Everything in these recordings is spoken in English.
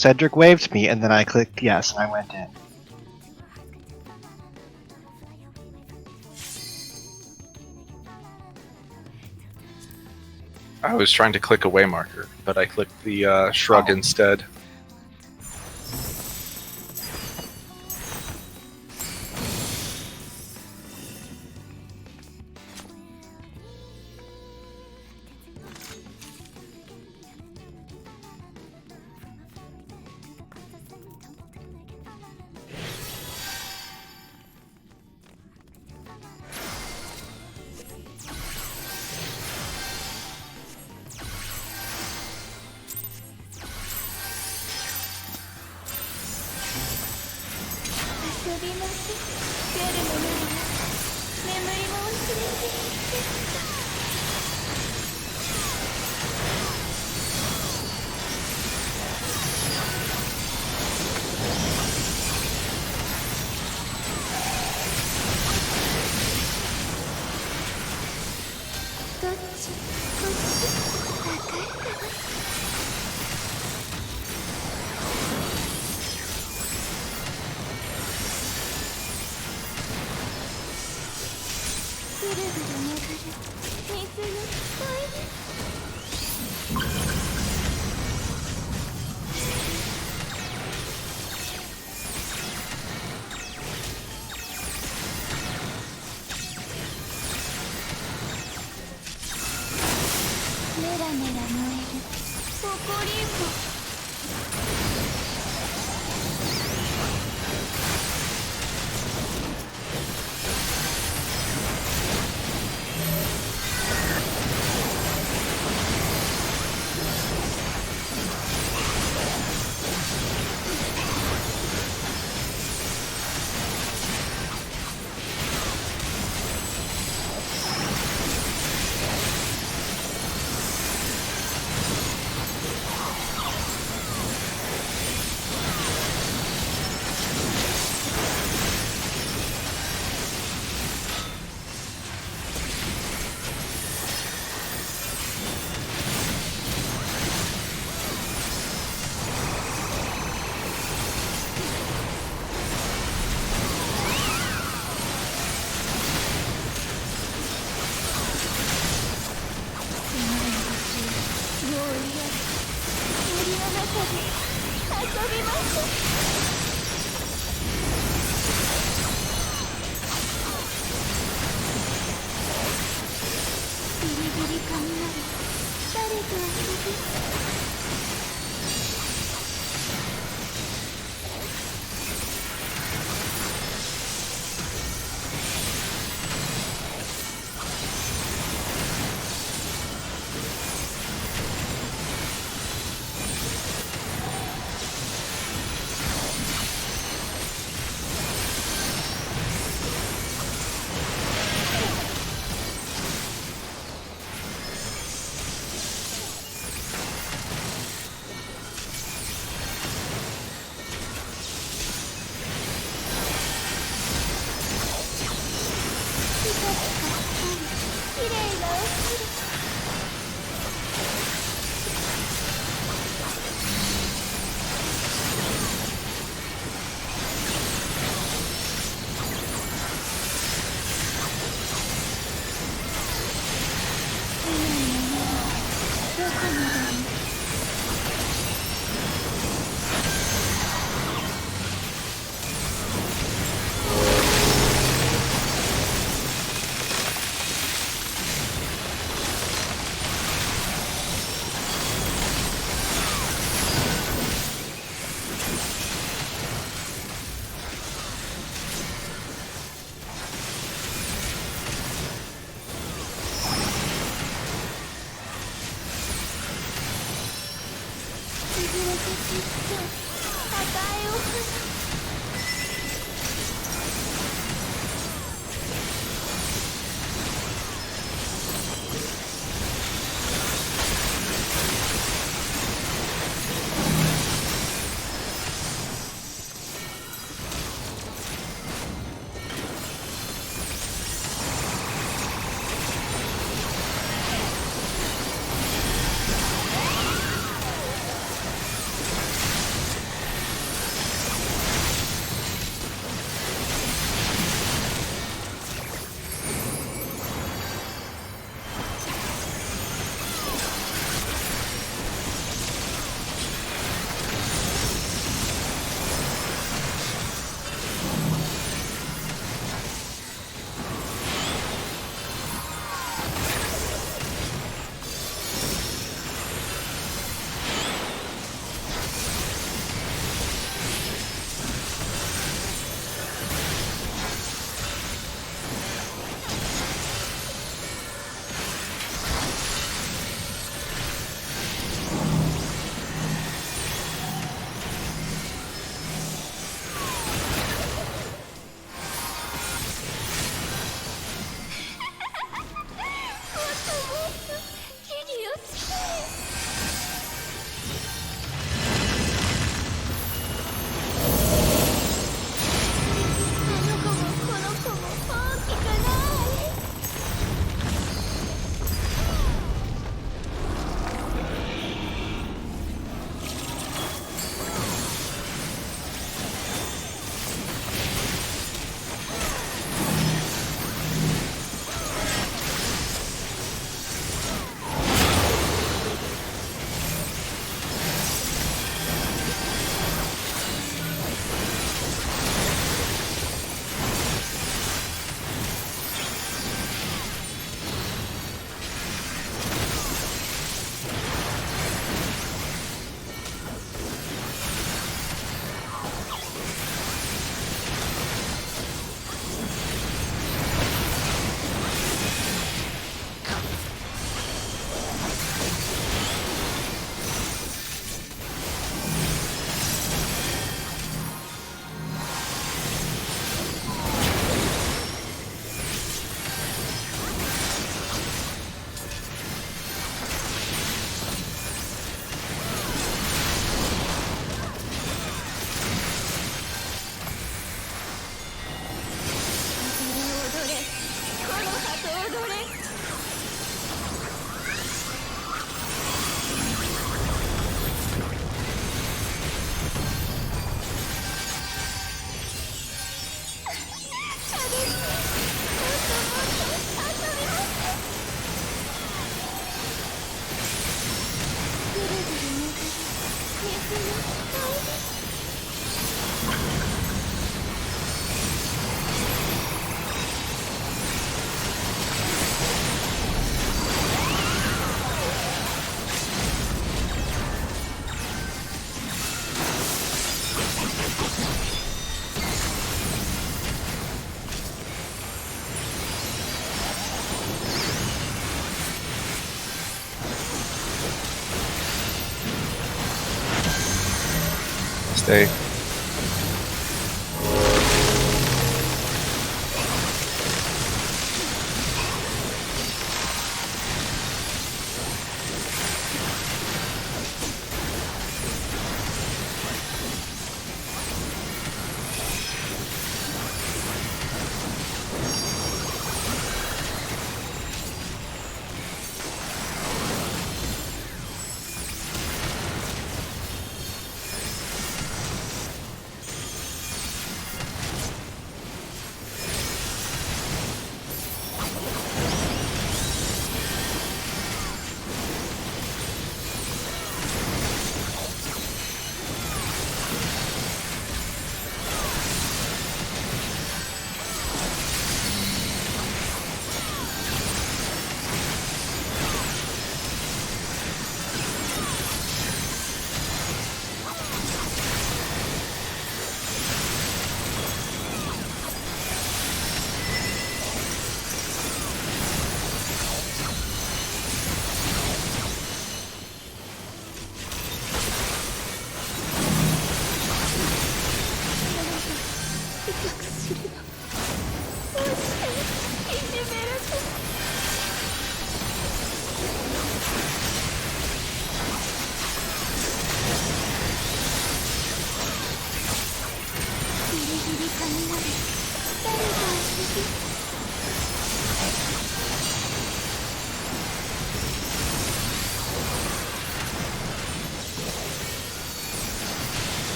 Cedric waved me, and then I clicked yes, and I went in. I was trying to click a way marker, but I clicked the shrug instead. day.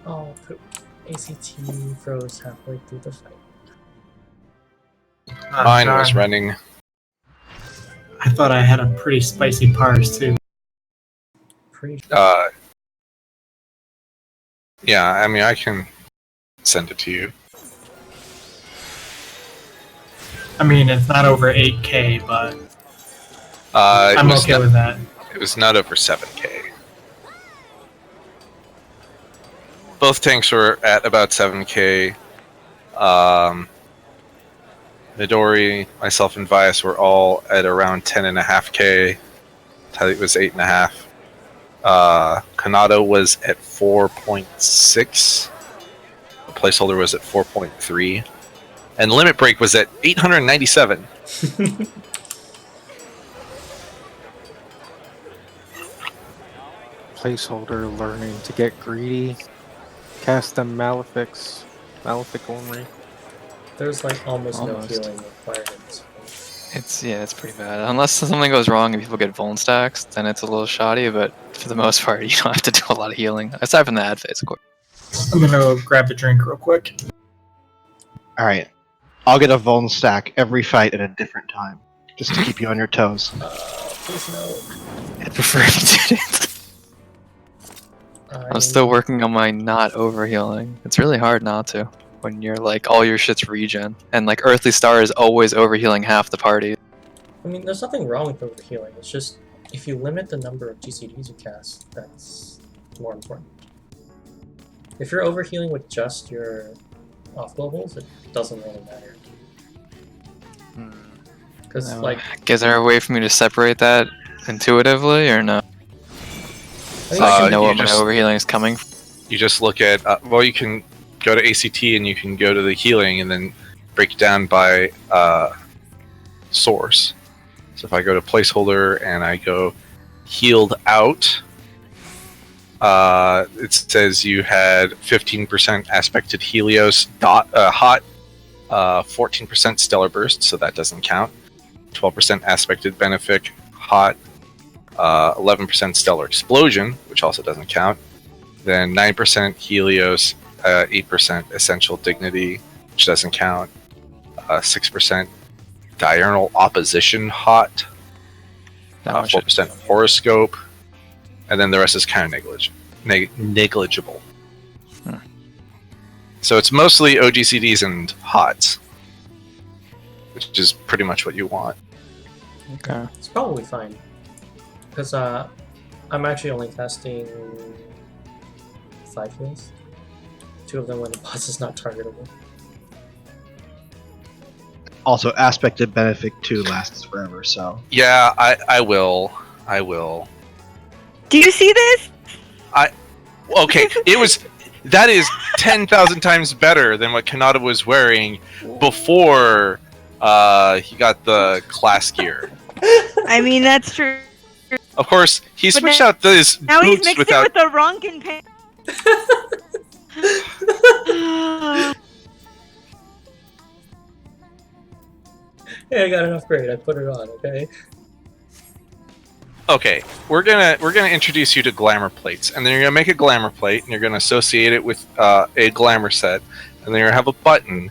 Oh, ACT froze halfway through the fight. Oh, Mine was darn. running. I thought I had a pretty spicy parse too. Pretty Yeah, I mean, I can send it to you. I mean, it's not over 8K, but It I'm was okay not, with that. It was not over 7K. Both tanks were at about 7K. Midori, myself, and Vias were all at around 10.5K. Tali was 8.5. Kanado was at 4.6. The placeholder was at 4.3. And Limit Break was at 897. Placeholder learning to get greedy. Cast them Malefic only. There's like almost no Almost. healing required in this fight. It's pretty bad. Unless something goes wrong and people get Vuln stacks, then it's a little shoddy, but for the most part, you don't have to do a lot of healing. Aside from the ad phase, of course. I'm gonna go grab a drink real quick. Alright. I'll get a Vuln stack every fight at a different time. Just to keep you on your toes. Please no. I'd prefer if you didn't. I'm still working on my not overhealing. It's really hard not to when you're like all your shit's regen. And like Earthly Star is always overhealing half the party. I mean, there's nothing wrong with overhealing. It's just if you limit the number of GCDs you cast, that's more important. If you're overhealing with just your off globals, it doesn't really matter. Because like, is there a way for me to separate that intuitively or no? I So I can you know what my just- overhealing is coming from? You just look at, well, you can go to ACT and you can go to the healing and then break it down by source. So if I go to placeholder and I go healed out, it says you had 15% aspected Helios hot, 14% stellar burst, so that doesn't count. 12% aspected benefic hot, 11% stellar explosion, which also doesn't count. then 9% Helios, 8% Essential Dignity, which doesn't count, 6% Diurnal Opposition Hot, That one should- 4% Horoscope, and then the rest is kind of negligible. Hmm. So it's mostly OGCDs and HOTs, which is pretty much what you want. Okay. It's probably fine. Because I'm actually only casting 5 heals. 2 of them when the boss is not targetable. Also, aspected benefit 2 lasts forever, so Yeah, I will. Do you see this? Okay, that is 10,000 times better than what Kanata was wearing before he got the class gear. I mean, that's true. Of course, he But switched now- out these Now he's boots mixed without. it with the Ronkin pants. Hey, I got an upgrade. I put it on. Okay. Okay, we're gonna introduce you to glamour plates, and then you're gonna make a glamour plate, and you're gonna associate it with a glamour set, and then you're gonna have a button,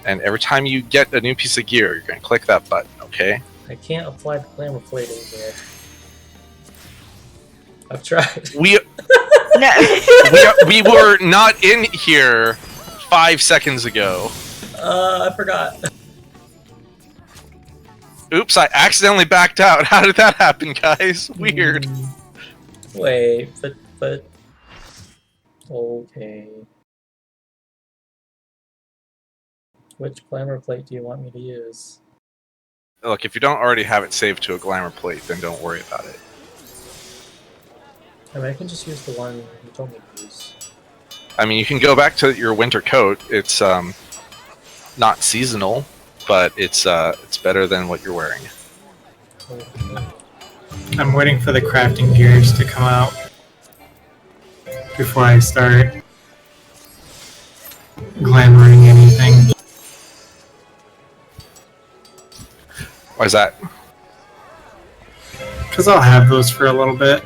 and every time you get a new piece of gear, you're gonna click that button. Okay. I can't apply the glamour plating here. I've tried. We No. we were not in here 5 seconds ago. I forgot. Oops, I accidentally backed out. How did that happen, guys? Weird. Wait, but okay. Which glamour plate do you want me to use? Look, if you don't already have it saved to a glamour plate, then don't worry about it. I mean, I can just use the one you told me to use. I mean, you can go back to your winter coat. It's not seasonal, but it's better than what you're wearing. I'm waiting for the crafting gears to come out before I start glamoring anything. Why is that? Because I'll have those for a little bit.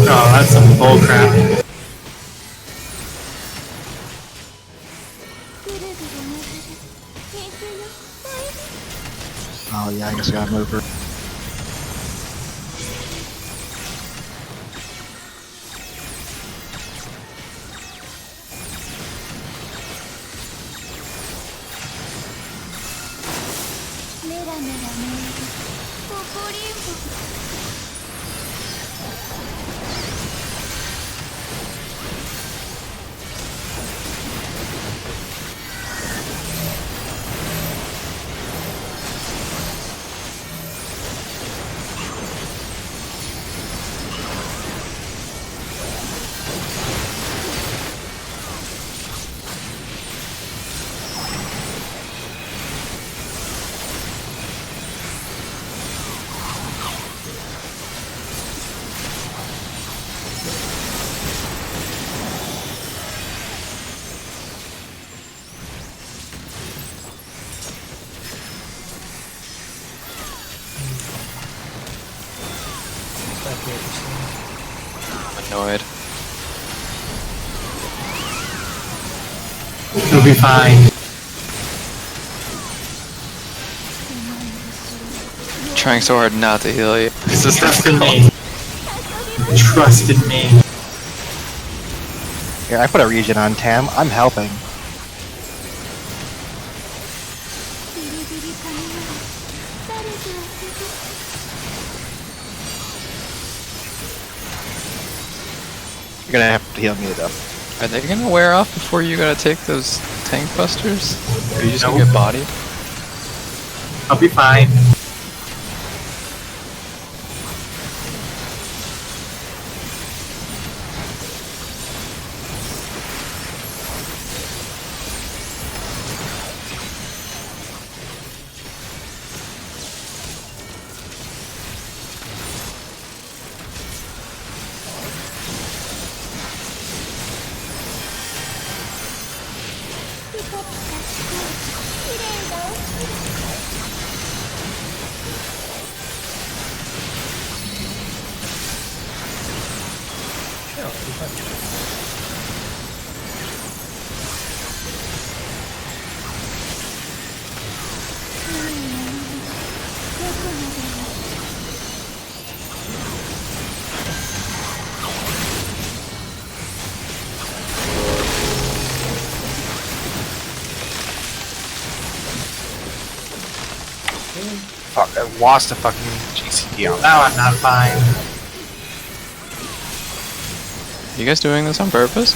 Oh, that's some bullcrap. oh yeah, I guess I gotta move her. I'm annoyed. You'll be fine. Trying so hard not to heal you. This is Trust in difficult. me. Trust in me. Here, I put a regen on Tam. I'm helping. You're gonna have to heal me though. Are they gonna wear off before you gotta take those tank busters? Or are you just gonna Nope. get bodied? I'll be fine. Yeah, it'll be fine. Fuck, I lost a fucking GCD on that. Now I'm not fine. You guys doing this on purpose?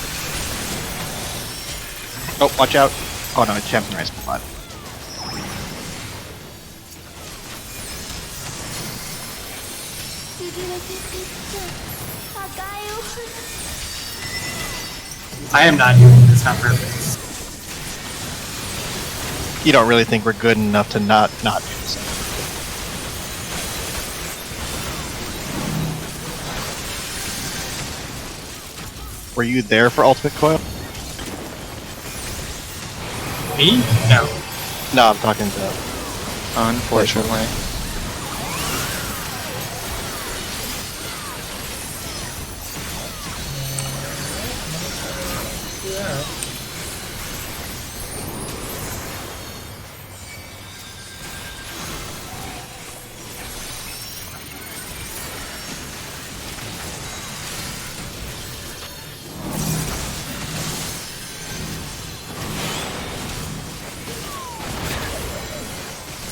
Oh, watch out. Oh no, it's Tam's in right spot. I am not doing this on purpose. You don't really think we're good enough to not do this. Were you there for Ultimate Coil? Me? No. No, I'm talking to... Unfortunately. Yeah.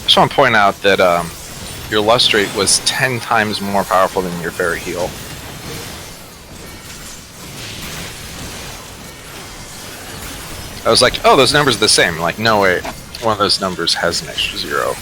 I just want to point out that your lustrate was 10 times more powerful than your fairy heal. I was like, oh, those numbers are the same. Like, no way. One of those numbers has an extra 0.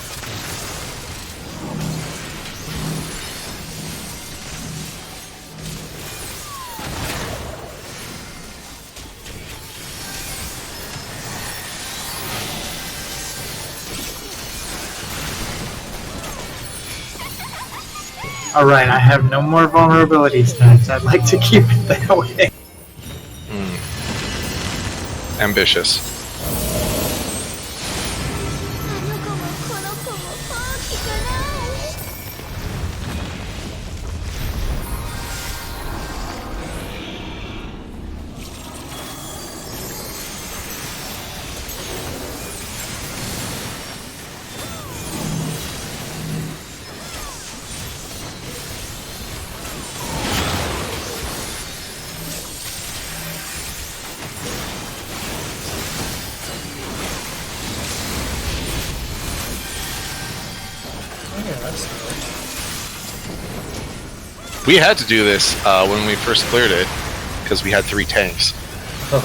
Alright, I have no more vulnerability stats. I'd like to keep it that way. Ambitious. Oh, yeah, that's good. We had to do this when we first cleared it, because we had 3 tanks. Oh.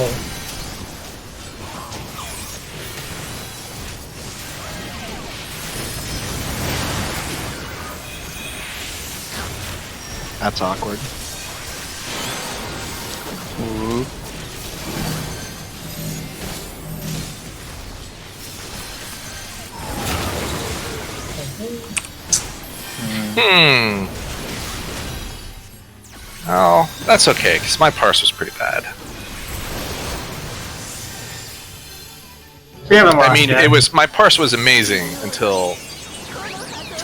That's awkward. Ooh. Oh, that's okay, because my parse was pretty bad. We haven't lost I mean, yet. it was my parse was amazing until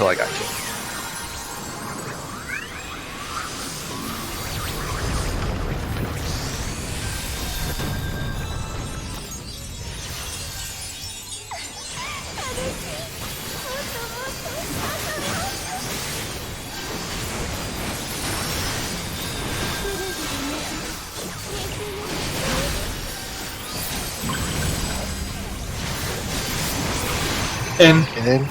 I got killed. In. In.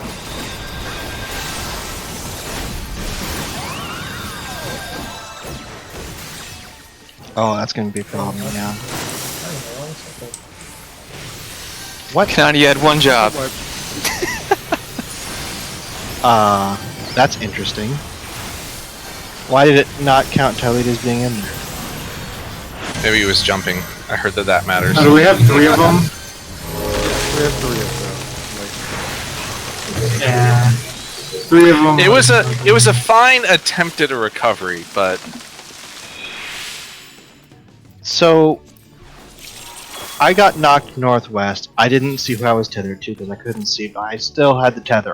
Oh, that's gonna be a problem, yeah. What? Kanani, you had one job. That's interesting. Why did it not count Tylede as being in there? Maybe he was jumping. I heard that matters. Oh, do we have 3 of them? We have 3 of them. Yeah. 3 of them. It was a fine attempt at a recovery, but So, I got knocked northwest. I didn't see who I was tethered to because I couldn't see, but I still had the tether.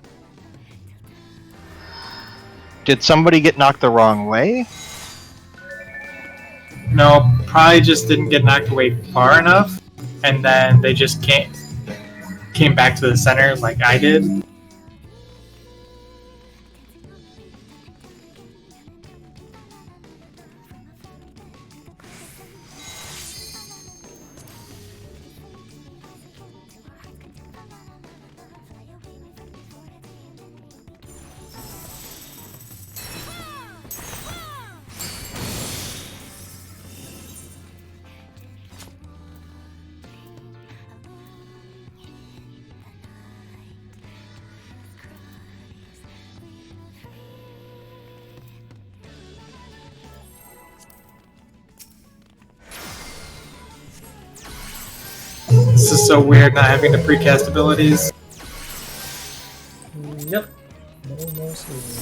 Did somebody get knocked the wrong way? No, probably just didn't get knocked away far enough, and then they just came back to the center like I did. This is so weird not having the precast abilities. Yep. Almost easy.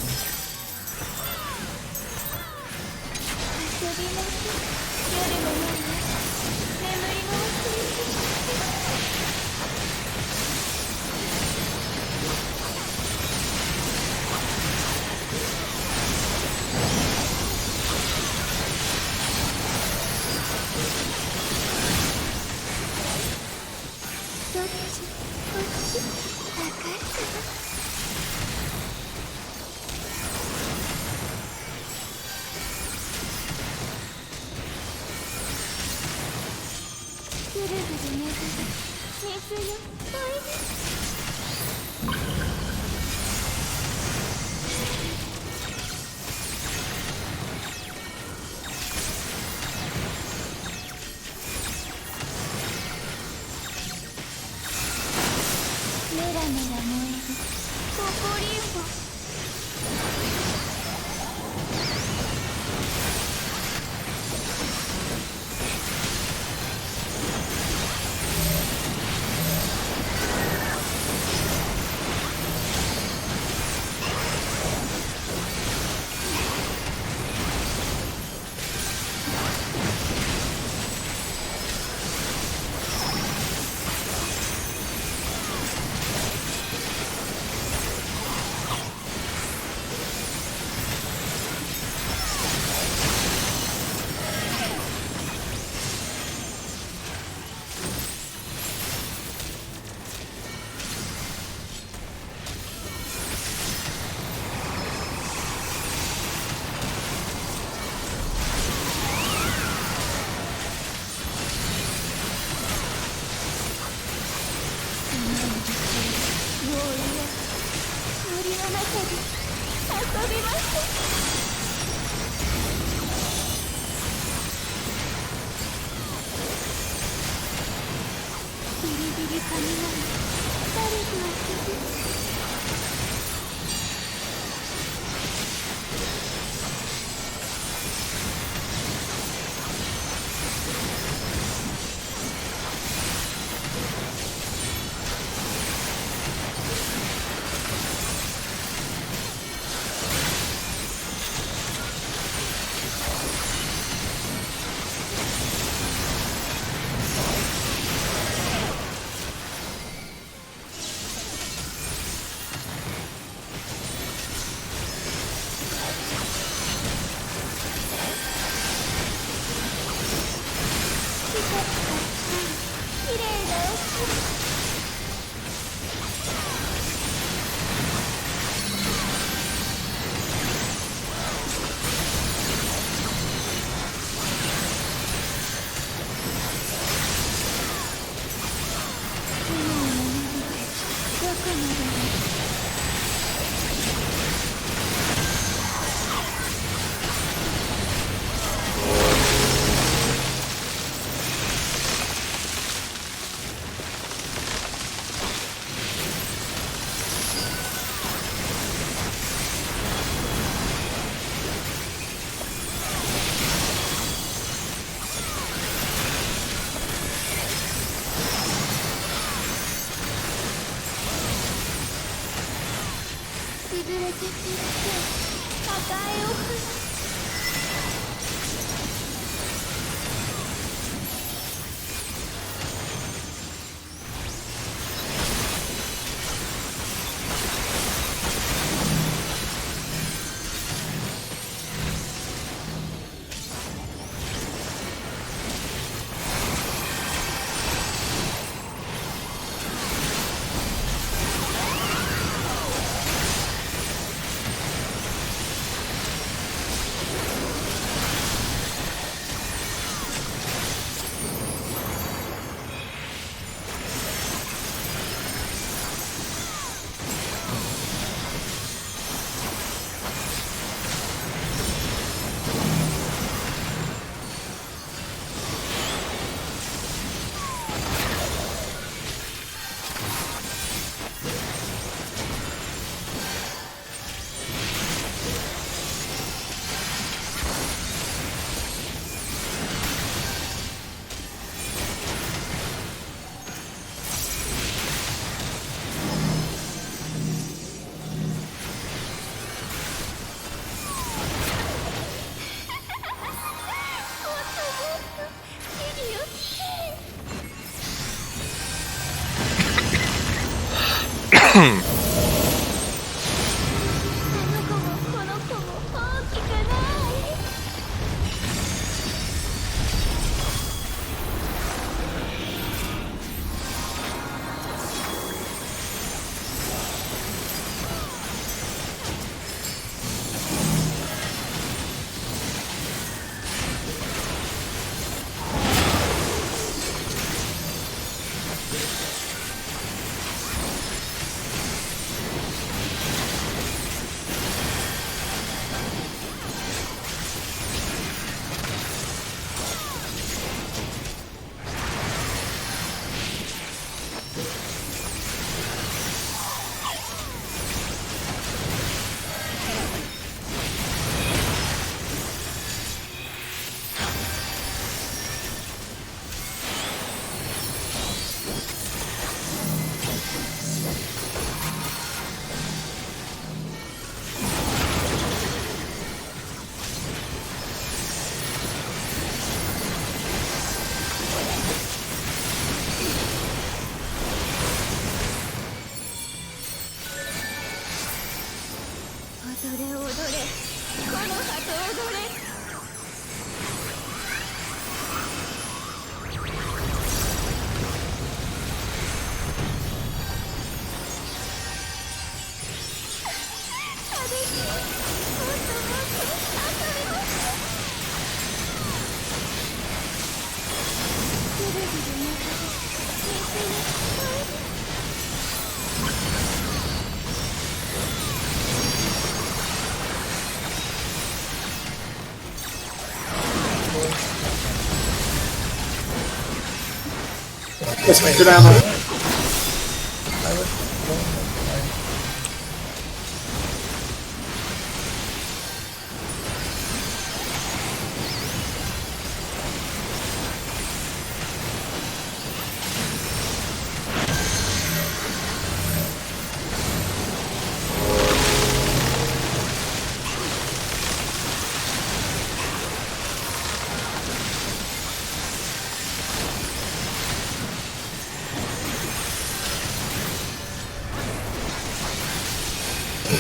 Disconnected ammo.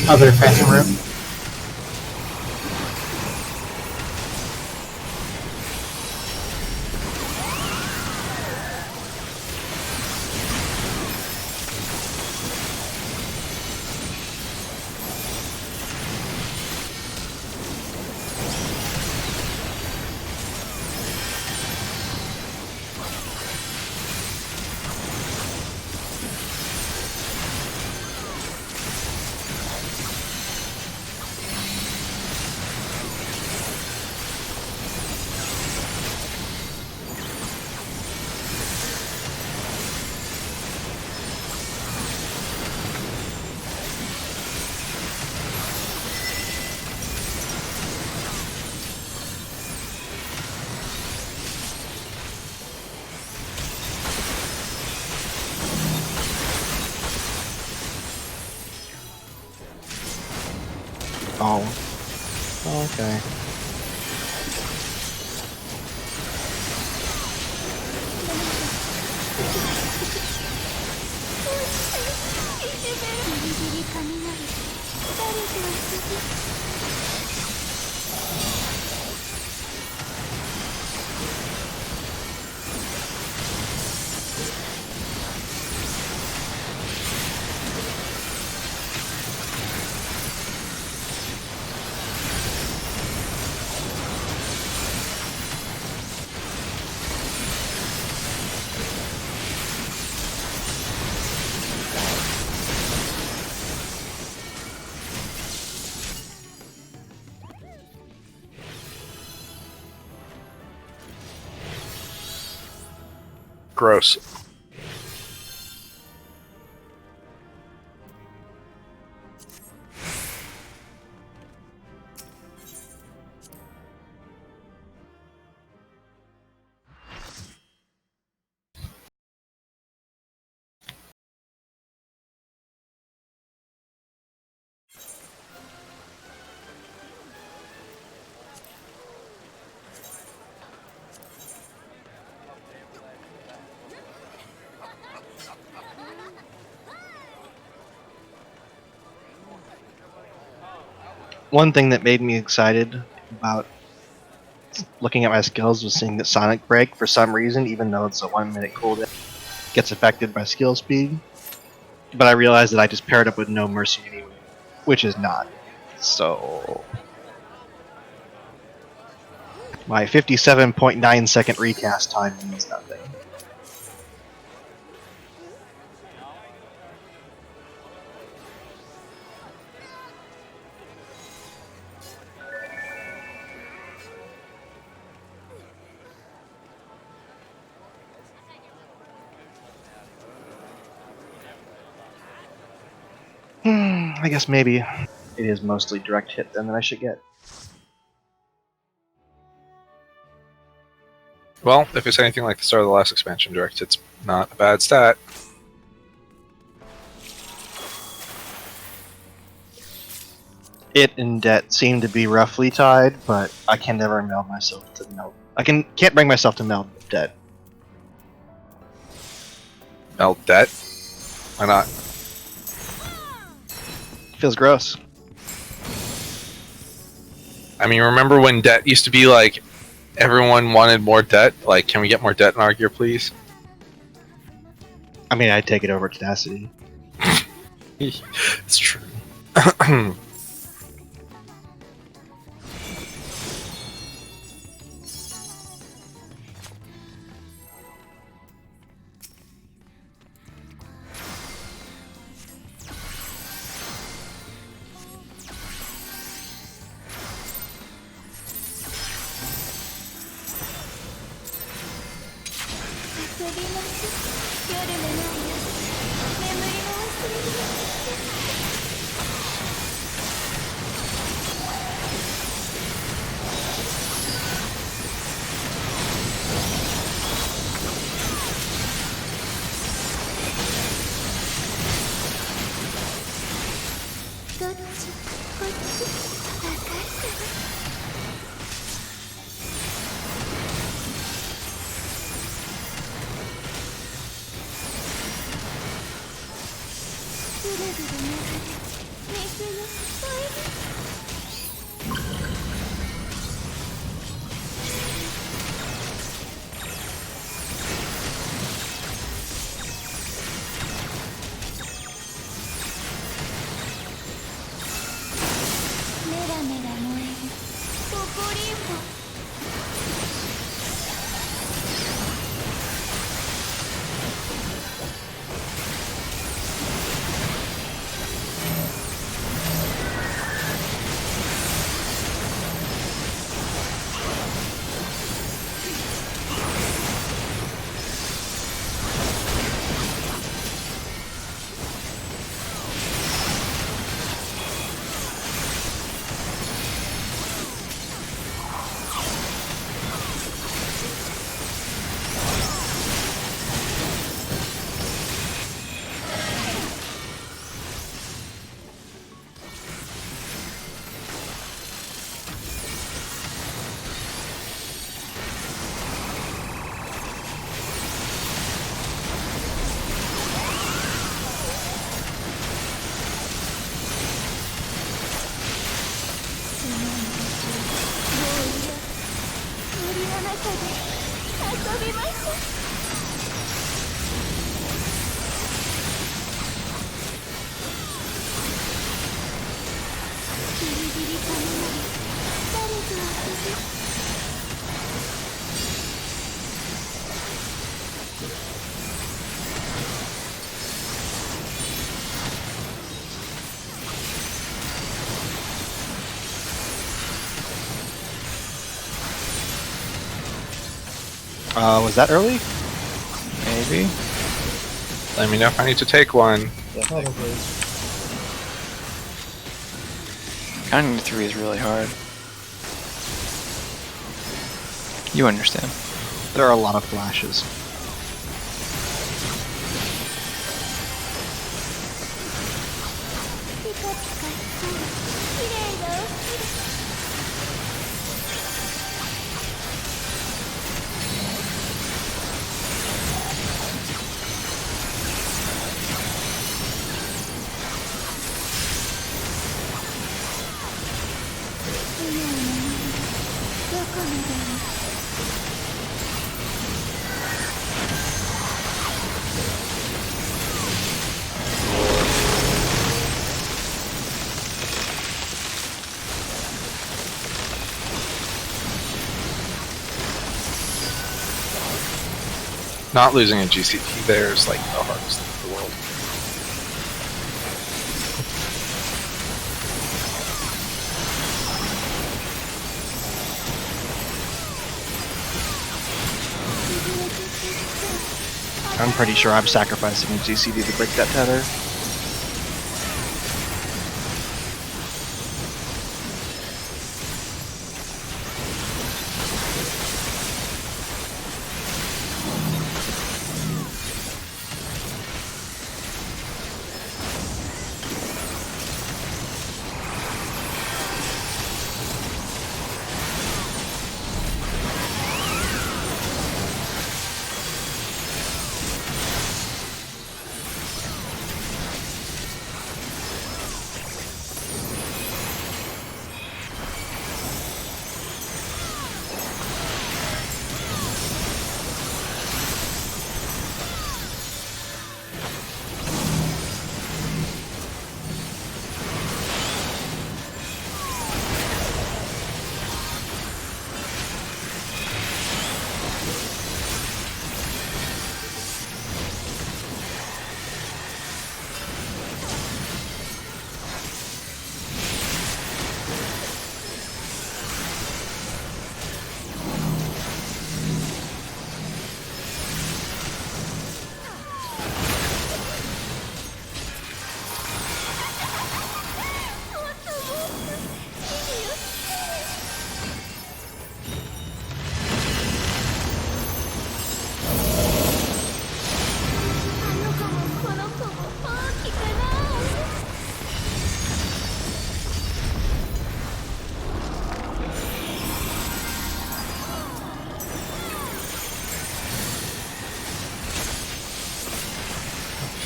Other phantom room. Oh. Okay. Gross. One thing that made me excited about looking at my skills was seeing that Sonic Break, for some reason, even though it's a 1-minute cooldown, gets affected by skill speed. But I realized that I just paired up with No Mercy anyway, which is not. So my 57.9 second recast time means nothing. I guess maybe it is mostly direct hit then that I should get. Well, if it's anything like the start of the last expansion, direct it's not a bad stat. It and debt seem to be roughly tied, but I can never meld myself to meld. Can't bring myself to meld debt. Meld debt? Why not? Feels gross. I mean, remember when debt used to be like everyone wanted more debt? Like, can we get more debt in our gear, please? I mean, I'd take it over tenacity. It's true. Was that early? Maybe. Let me know if I need to take one. Probably. Counting to 3 is really hard. You understand. There are a lot of flashes. Not losing a GCT there is like the hardest thing in the world. I'm pretty sure I'm sacrificing a GCD to break that tether.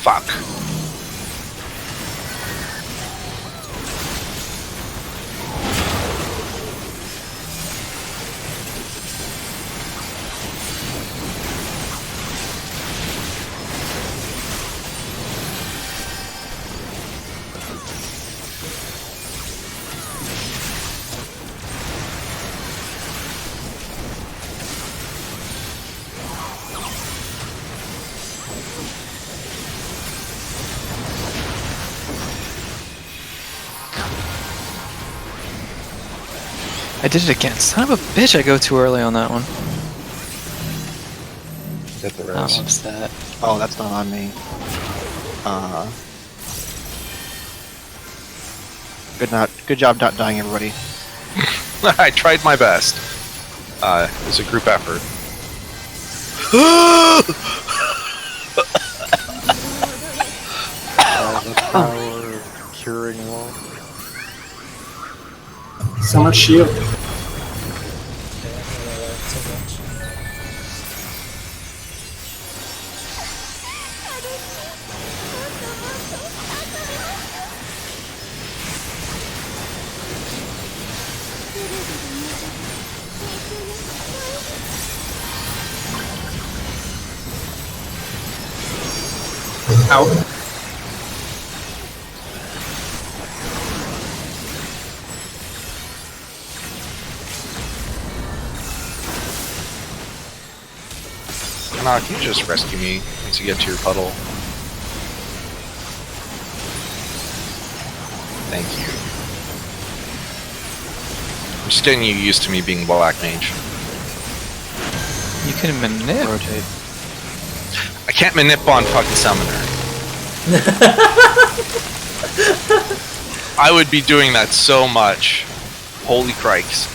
Fuck. I did it again. Son of a bitch, I go too early on that one. Hit the I'm res. upset. Oh, that's not on me. Good job not dying, everybody. I tried my best. It was a group effort. The power of curing wall. So much shield. Okay, I don't know that so much. Out. Nah, can you just rescue me once you get to your puddle? Thank you. I'm just getting you used to me being Black Mage. You can manip. Rotate. I can't manip on fucking Summoner. I would be doing that so much. Holy crikes.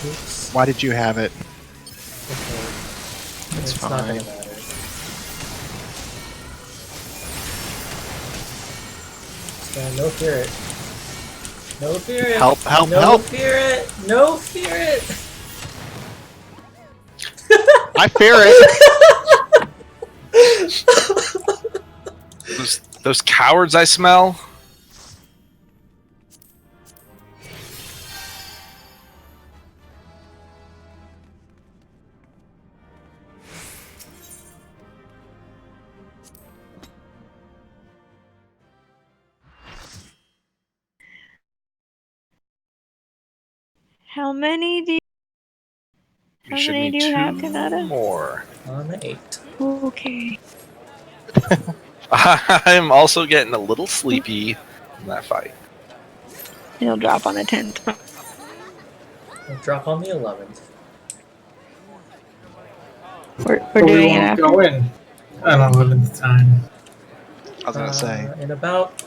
Oops. Why did you have it? Okay. It's It's not gonna fine. matter. No fear it. No fear it. Help, help, no help. fear it. No fear it. I fear it! Those cowards I smell? How many do you, You how should many need do you have, 2 Kanata? more. On the 8. Okay. I'm also getting a little sleepy in that fight. It'll drop on the 10th. We'll drop on the 11th. We're But we doing it won't after. go in at 11th time. I was gonna say. In about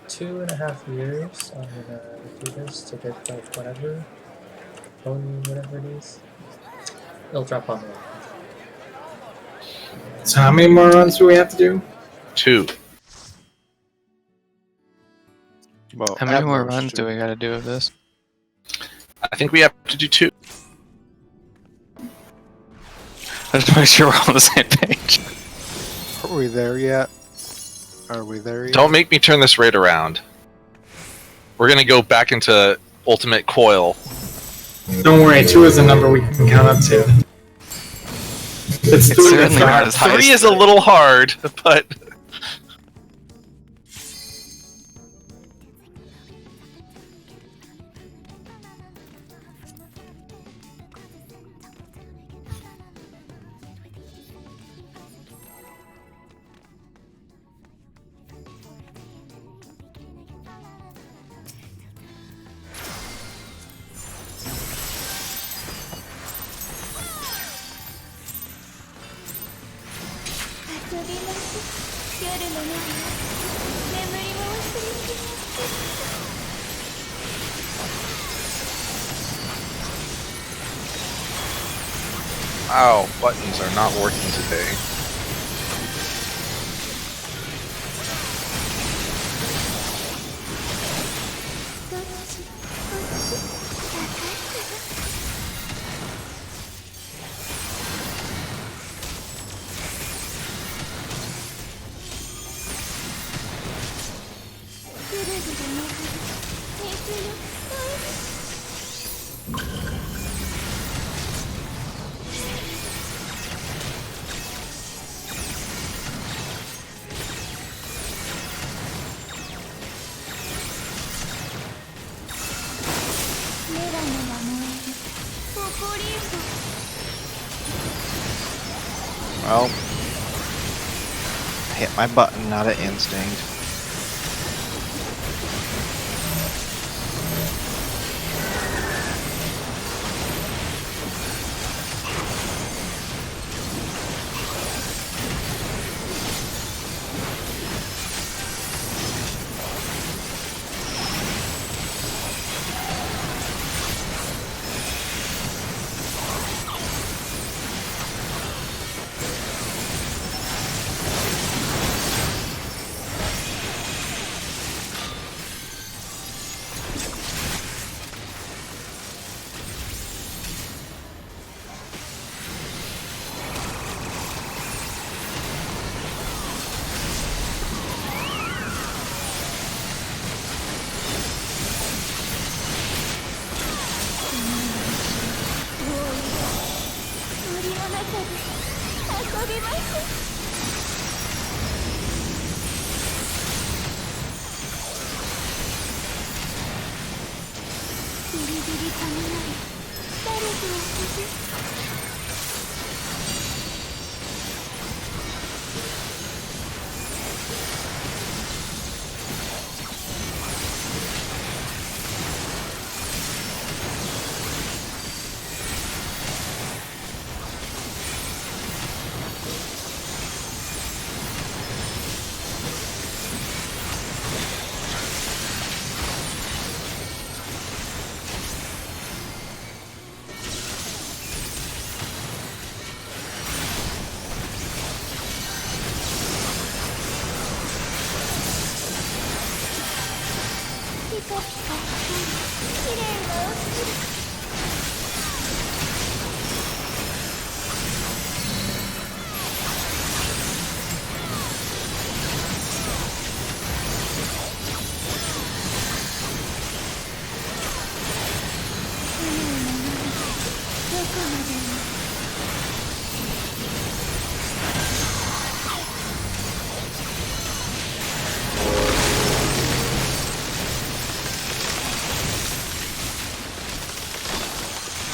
2.5 years, I'm gonna do this to get like whatever, pony, whatever it is. It'll drop on the 11th. So how many more runs do we have to do? 2. Well, How many at more most, runs do two. we gotta do of this? I think we have to do 2. I just make sure we're on the same page. Are we there yet? Are we there yet? Don't make me turn this raid around. We're gonna go back into Ultimate Coil. Don't worry, 2 is a number we can count up to. It's 3 certainly that's not hard. as high 3 as is a little hard, but ow, buttons are not working today. Well, I hit my button, not an instinct.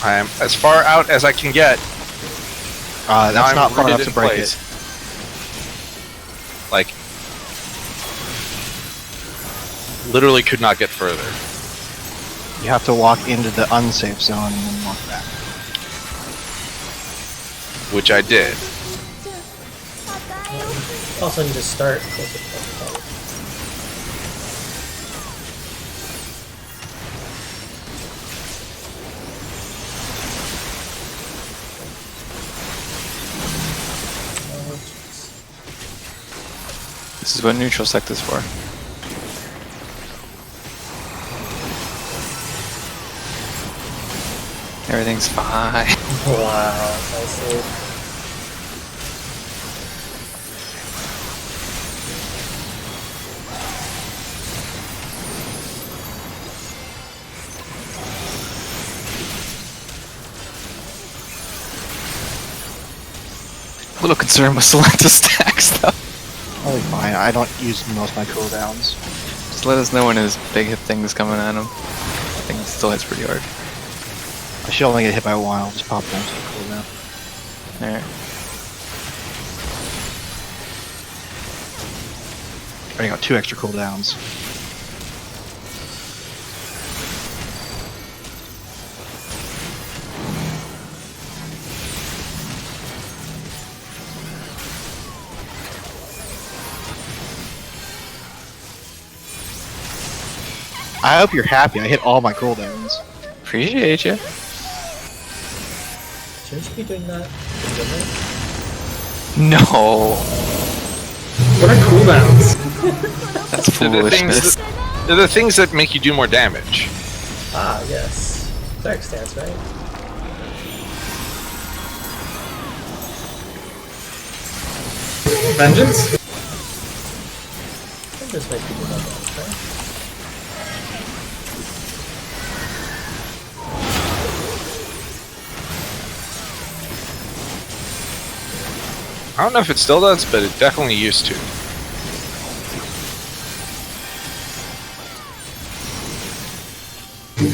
I am as far out as I can get. Now That's I'm not far enough rooted to in break place. it. Like, literally could not get further. You have to walk into the unsafe zone and then walk back. Which I did. Also need to start closer to the top. Oh, jeez. This is what neutral sect is for. Everything's fine. Wow, nicely. A little concerned with Selecta stacks though. Probably fine. I don't use most of my cooldowns. Just let us know when his big hit thing is coming at him. I think it still hits pretty hard. I should only get hit by one. I'll just pop down to the cooldown. Alright. I got 2 extra cooldowns. I hope you're happy. I hit all my cooldowns. Appreciate you. Shouldn't you be doing that? No. What are cooldowns? That's They're the, foolishness. they're the things that make you do more damage. Ah, yes. Cleric stance, right? Vengeance? I think this might be good enough, right? I don't know if it still does, but it definitely used to.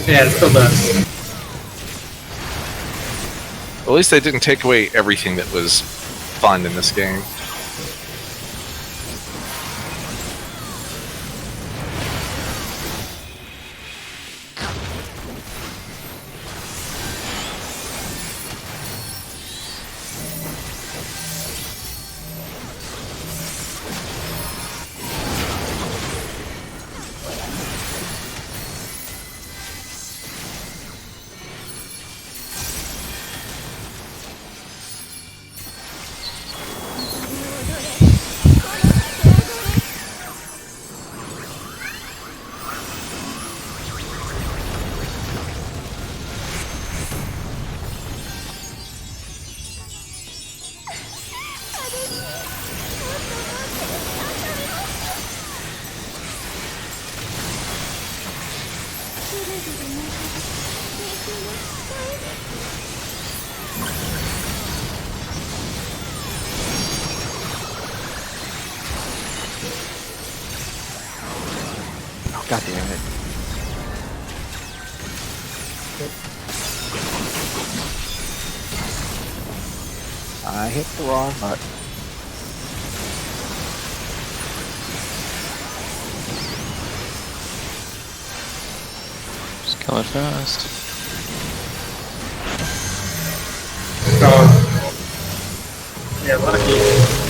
Yeah, it still does. At least they didn't take away everything that was fun in this game. Oh, God damn it. I hit the wrong button. Just kill it fast. Oh. You're lucky.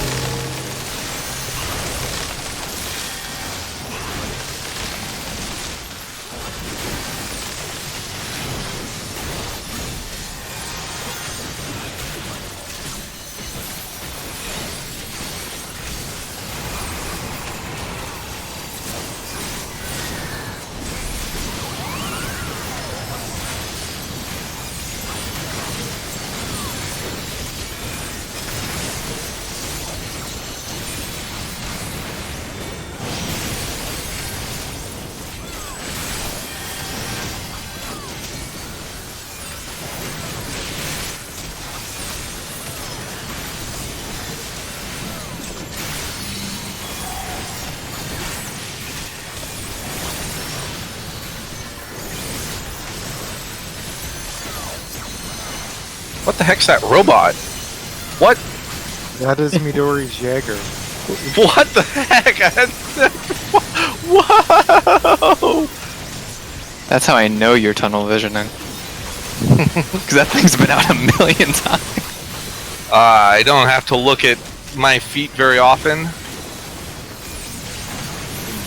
What the heck's that robot? What? That is Midori's Jaeger. What the heck? Whoa! That's how I know you're tunnel visioning. Because that thing's been out a million times. I don't have to look at my feet very often.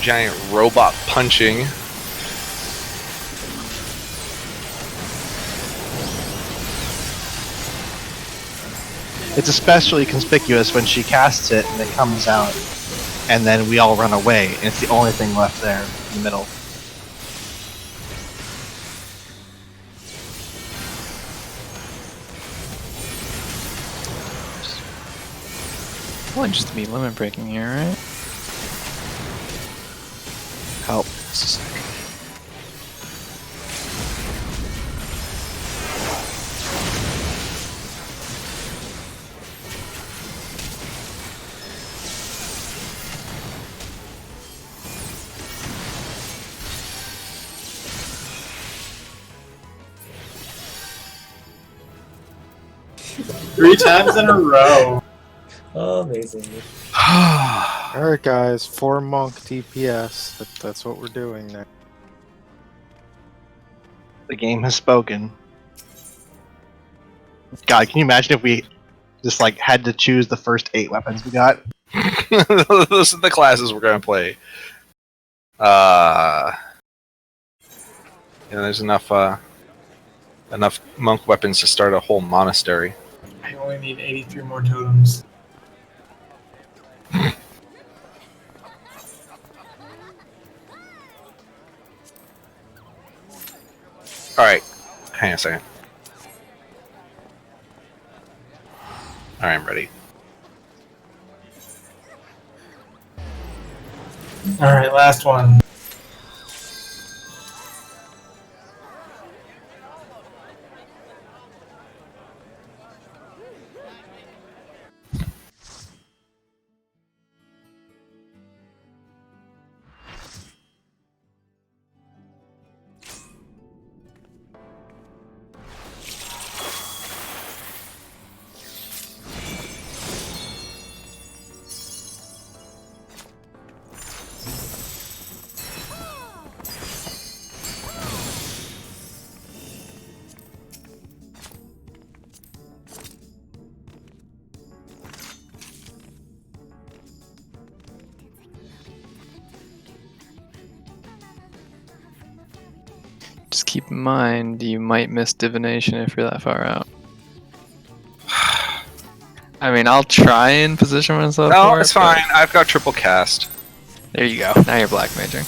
Giant robot punching. It's especially conspicuous when she casts it and it comes out, and then we all run away, and it's the only thing left there in the middle. Well, just to be limit breaking here, right? Help. Three times in a row. Oh, amazing. Alright guys, 4 monk DPS. That's what we're doing now. The game has spoken. God, can you imagine if we just like had to choose the first 8 weapons we got? Those are the classes we're gonna play. There's enough monk weapons to start a whole monastery. I only need 83 more totems. Alright, hang on a second. Alright, I'm ready. Alright, last one. Just keep in mind, you might miss divination if you're that far out. I mean, I'll try and position myself No, for it's it, but- fine. I've got triple cast. There you go. Now you're black maging.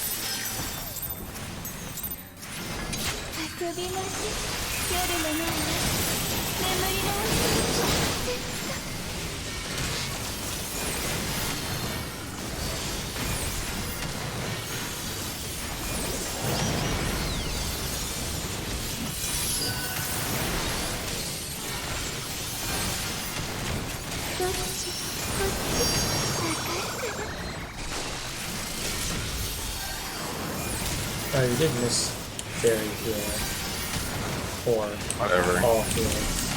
Oh, you did miss Fairy Healer. Or Whatever. all healers.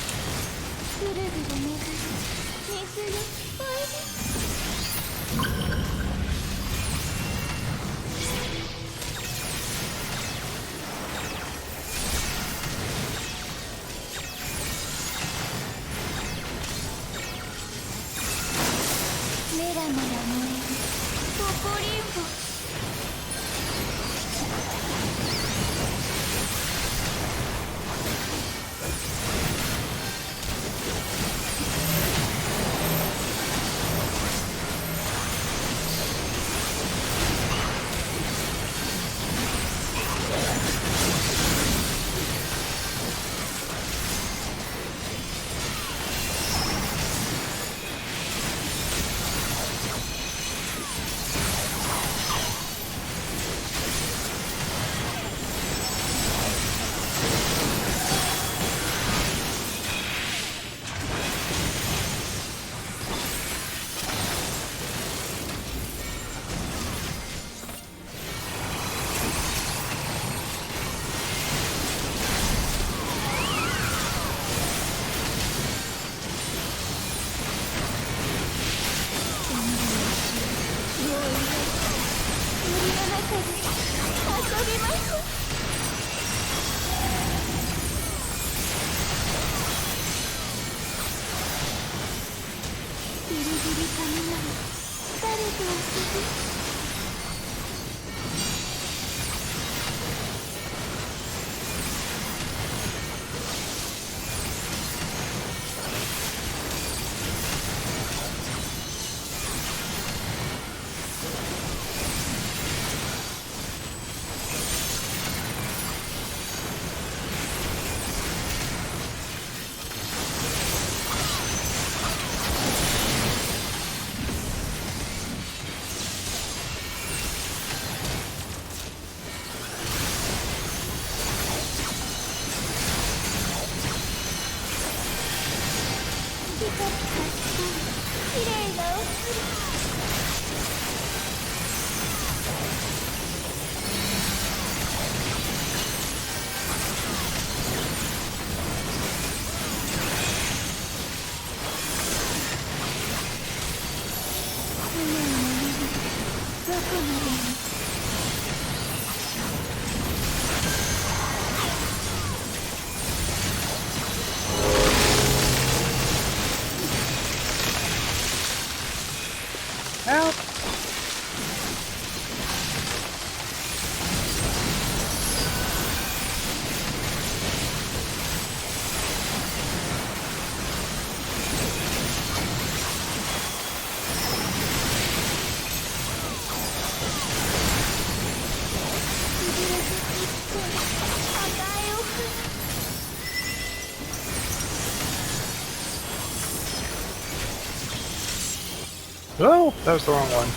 Oh, that was the wrong one.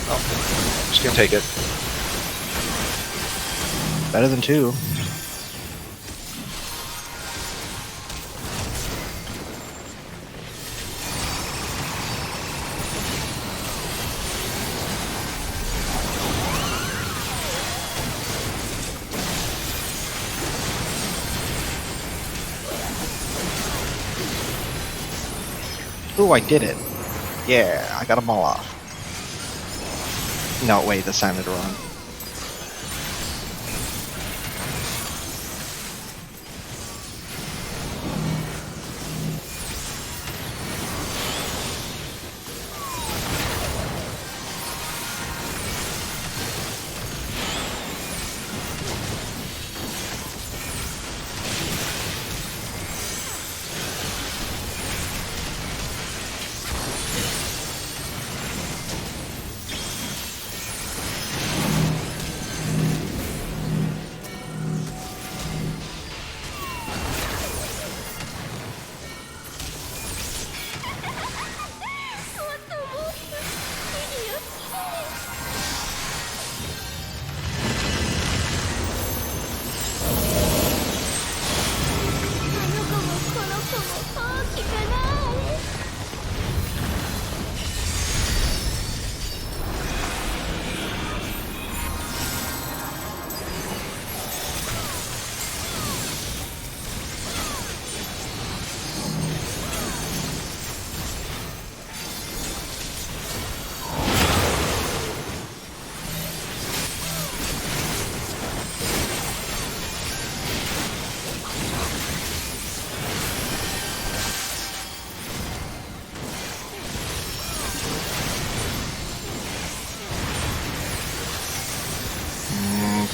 Oh, just gonna take it. Better than 2. Ooh, I did it. Yeah, I got them all off. No, wait, that sounded wrong.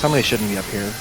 Somebody shouldn't be up here.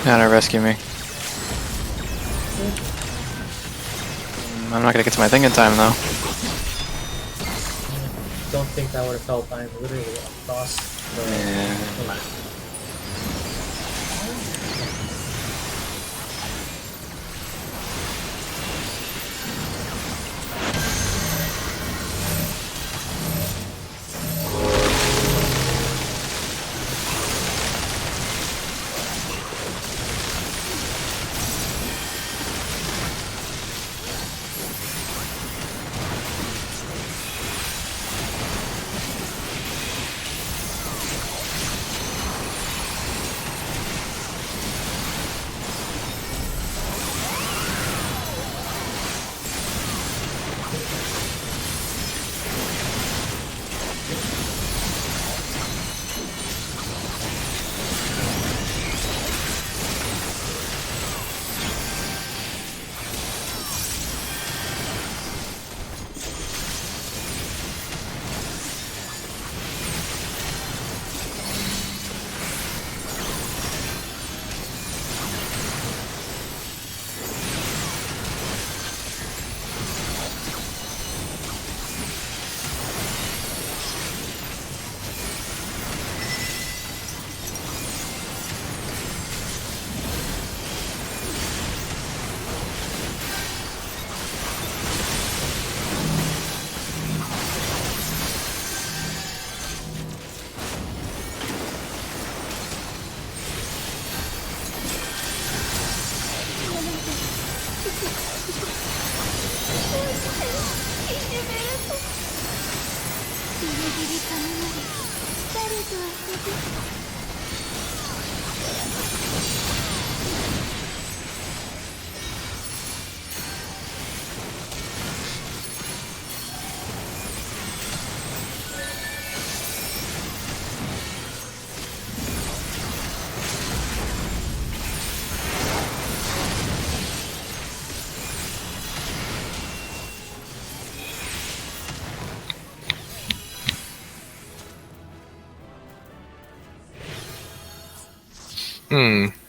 Gotta rescue me. I'm not gonna get to my thing in time though. Don't think that would have helped. I'm literally across the. Yeah.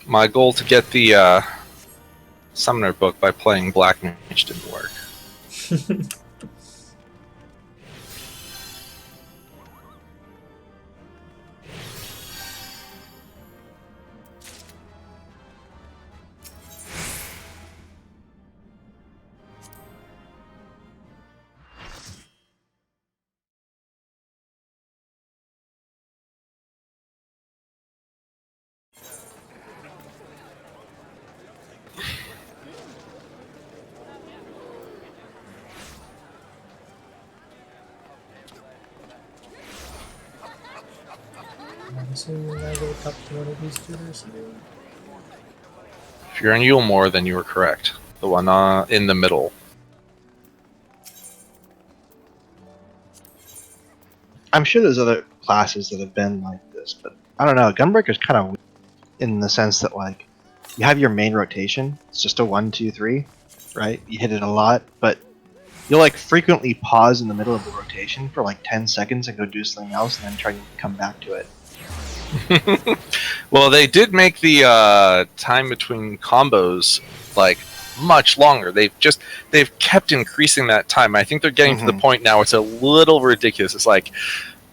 My goal to get the Summoner book by playing Black Mage didn't work. I'm assuming I go talk to one of these tutors here. If you're in Yulmore, then you were correct. The one in the middle. I'm sure there's other classes that have been like this, but I don't know. Gunbreaker's kind of weird in the sense that, like, you have your main rotation. It's just a 1, 2, 3, right? You hit it a lot, but you'll like frequently pause in the middle of the rotation for like 10 seconds and go do something else, and then try to come back to it. Well, they did make the time between combos like much longer. They've kept increasing that time. I think they're getting to the point now. It's a little ridiculous. It's like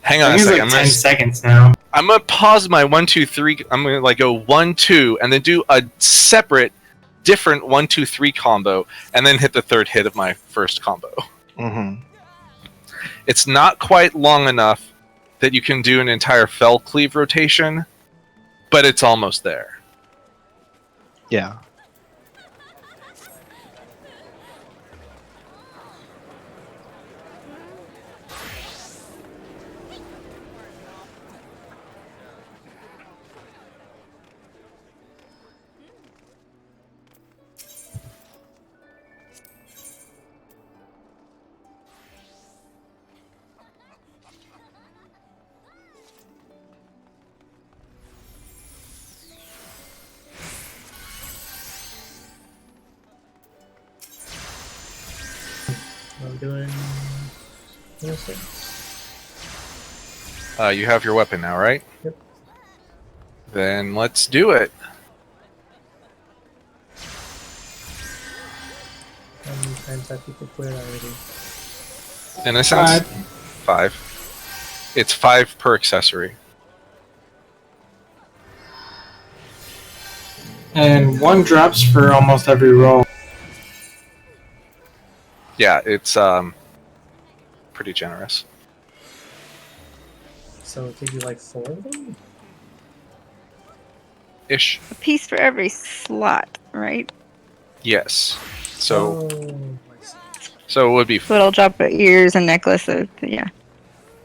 Hang I on a think it's second. like 10 seconds now. I'm gonna pause my 1, 2, 3. I'm gonna like go 1, 2, and then do a separate, different 1, 2, 3 combo, and then hit the third hit of my first combo. Mm-hmm. It's not quite long enough that you can do an entire fell cleave rotation, but it's almost there. Yeah. I'm doing. You have your weapon now, right? Yep. Then let's do it. How many times have people played already? Innocence? 5. It's 5 per accessory. And 1 drops for almost every roll. Yeah, it's pretty generous. So it gives you like 4 of them? Ish. A piece for every slot, right? Yes. So I see. so it would be, So it'll drop ears and necklaces. Yeah.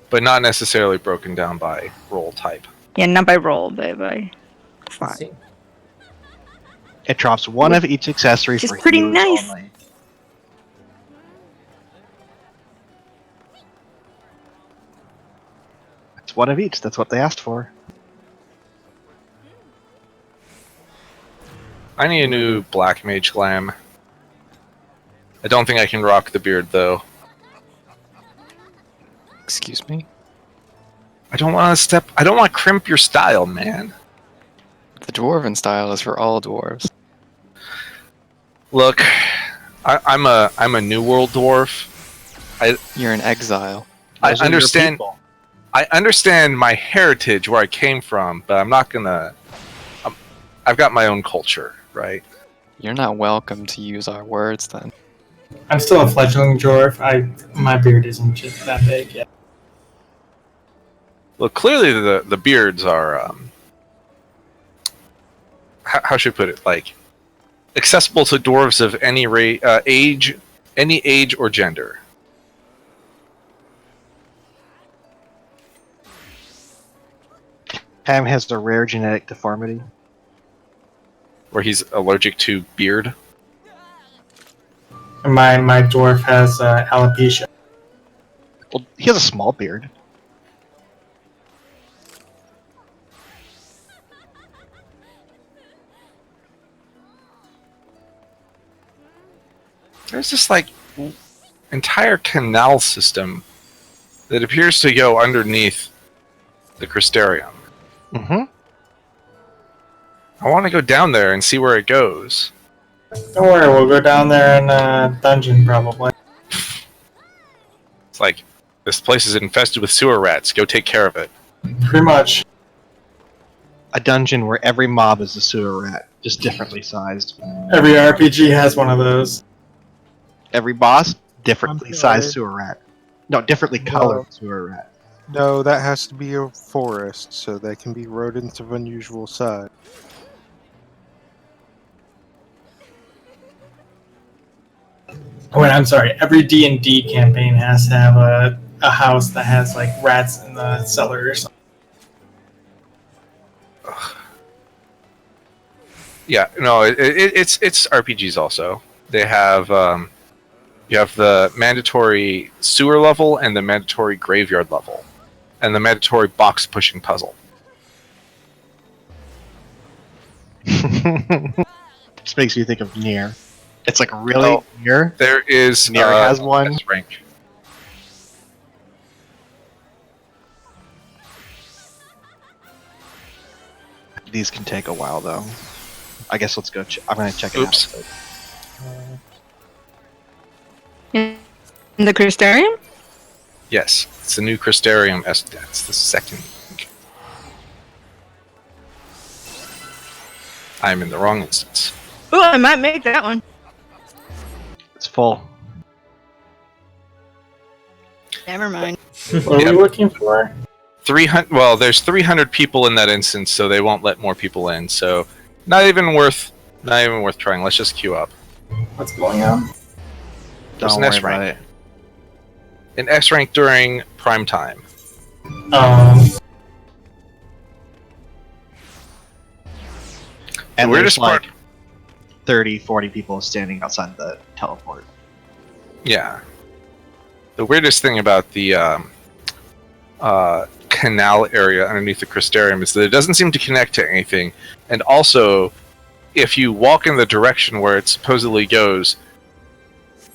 but not necessarily broken down by roll type. Yeah, not by roll, but by I slot. see. It drops 1 of each accessory Which is for pretty healers nice. only. It's 1 of each. That's what they asked for. I need a new black mage glam. I don't think I can rock the beard though. Excuse me? I don't want to crimp your style, man. The dwarven style is for all dwarves. Look, I'm a new world dwarf. You're in exile. I Those are your understand. people. I understand my heritage, where I came from, but I'm not gonna. I've got my own culture, right? You're not welcome to use our words then. I'm still a fledgling dwarf. My beard isn't just that big yet. Well, clearly the beards are. How should I put it? Like accessible to dwarves of any age, any age or gender. Ham has a rare genetic deformity. Where he's allergic to beard. And my dwarf has alopecia. Well, he has a small beard. There's this like entire canal system that appears to go underneath the Crystarium. Mm-hmm. I want to go down there and see where it goes. Don't worry, we'll go down there in a dungeon probably. It's like, this place is infested with sewer rats. Go take care of it. Pretty much. A dungeon where every mob is a sewer rat, just differently sized. Every RPG has one of those. Every boss, differently I'm sized sorry. sewer rat. No, differently colored sewer rat. No, that has to be a forest, so they can be rodents of unusual size. Oh, wait, I'm sorry. Every D&D campaign has to have a house that has like rats in the cellar or something. Yeah, no, it's RPGs also. They have you have the mandatory sewer level and the mandatory graveyard level, and the mandatory box pushing puzzle. Just makes me think of Nier. It's like really Oh. Nier. There is Nier has one. S rank. These can take a while though. I guess let's go. I'm gonna check it Oops. out. Uh, In the Crystarium? Yes, it's the new Crystarium. That's the second. I'm in the wrong instance. Oh, I might make that one. It's full. Never mind. What are Yep. we looking for? 300. Well, there's 300 people in that instance, so they won't let more people in. So, not even worth trying. Let's just queue up. What's going on? There's Don't an worry S about rank. it. An S rank during prime time. And The there's weirdest part- like 30, 40 people standing outside the teleport. Yeah. The weirdest thing about the canal area underneath the Crystarium is that it doesn't seem to connect to anything, and also, if you walk in the direction where it supposedly goes,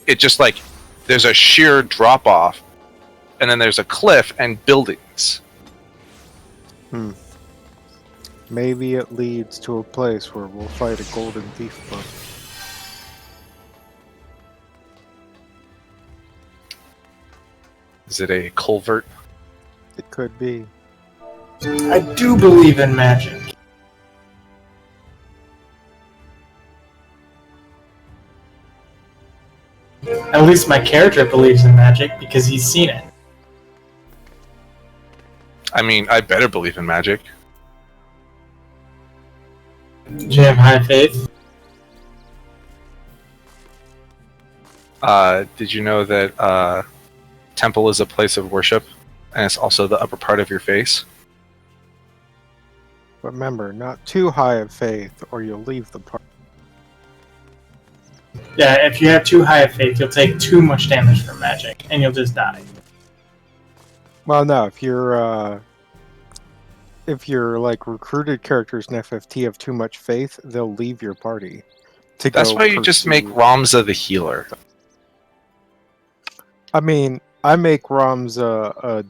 it just like there's a sheer drop off, and then there's a cliff and buildings. Maybe it leads to a place where we'll fight a golden thief bug. Is it a culvert? It could be. I do believe in magic. At least my character believes in magic because he's seen it. I mean, I better believe in magic. Do you have high faith? Did you know that temple is a place of worship, and it's also the upper part of your face? But remember, not too high of faith, or you'll leave the party. Yeah, if you have too high a faith, you'll take too much damage from magic, and you'll just die. Well, no, if you're like recruited characters in FFT have too much faith, they'll leave your party. That's why you just make Ramza the healer. I mean, I make Ramza a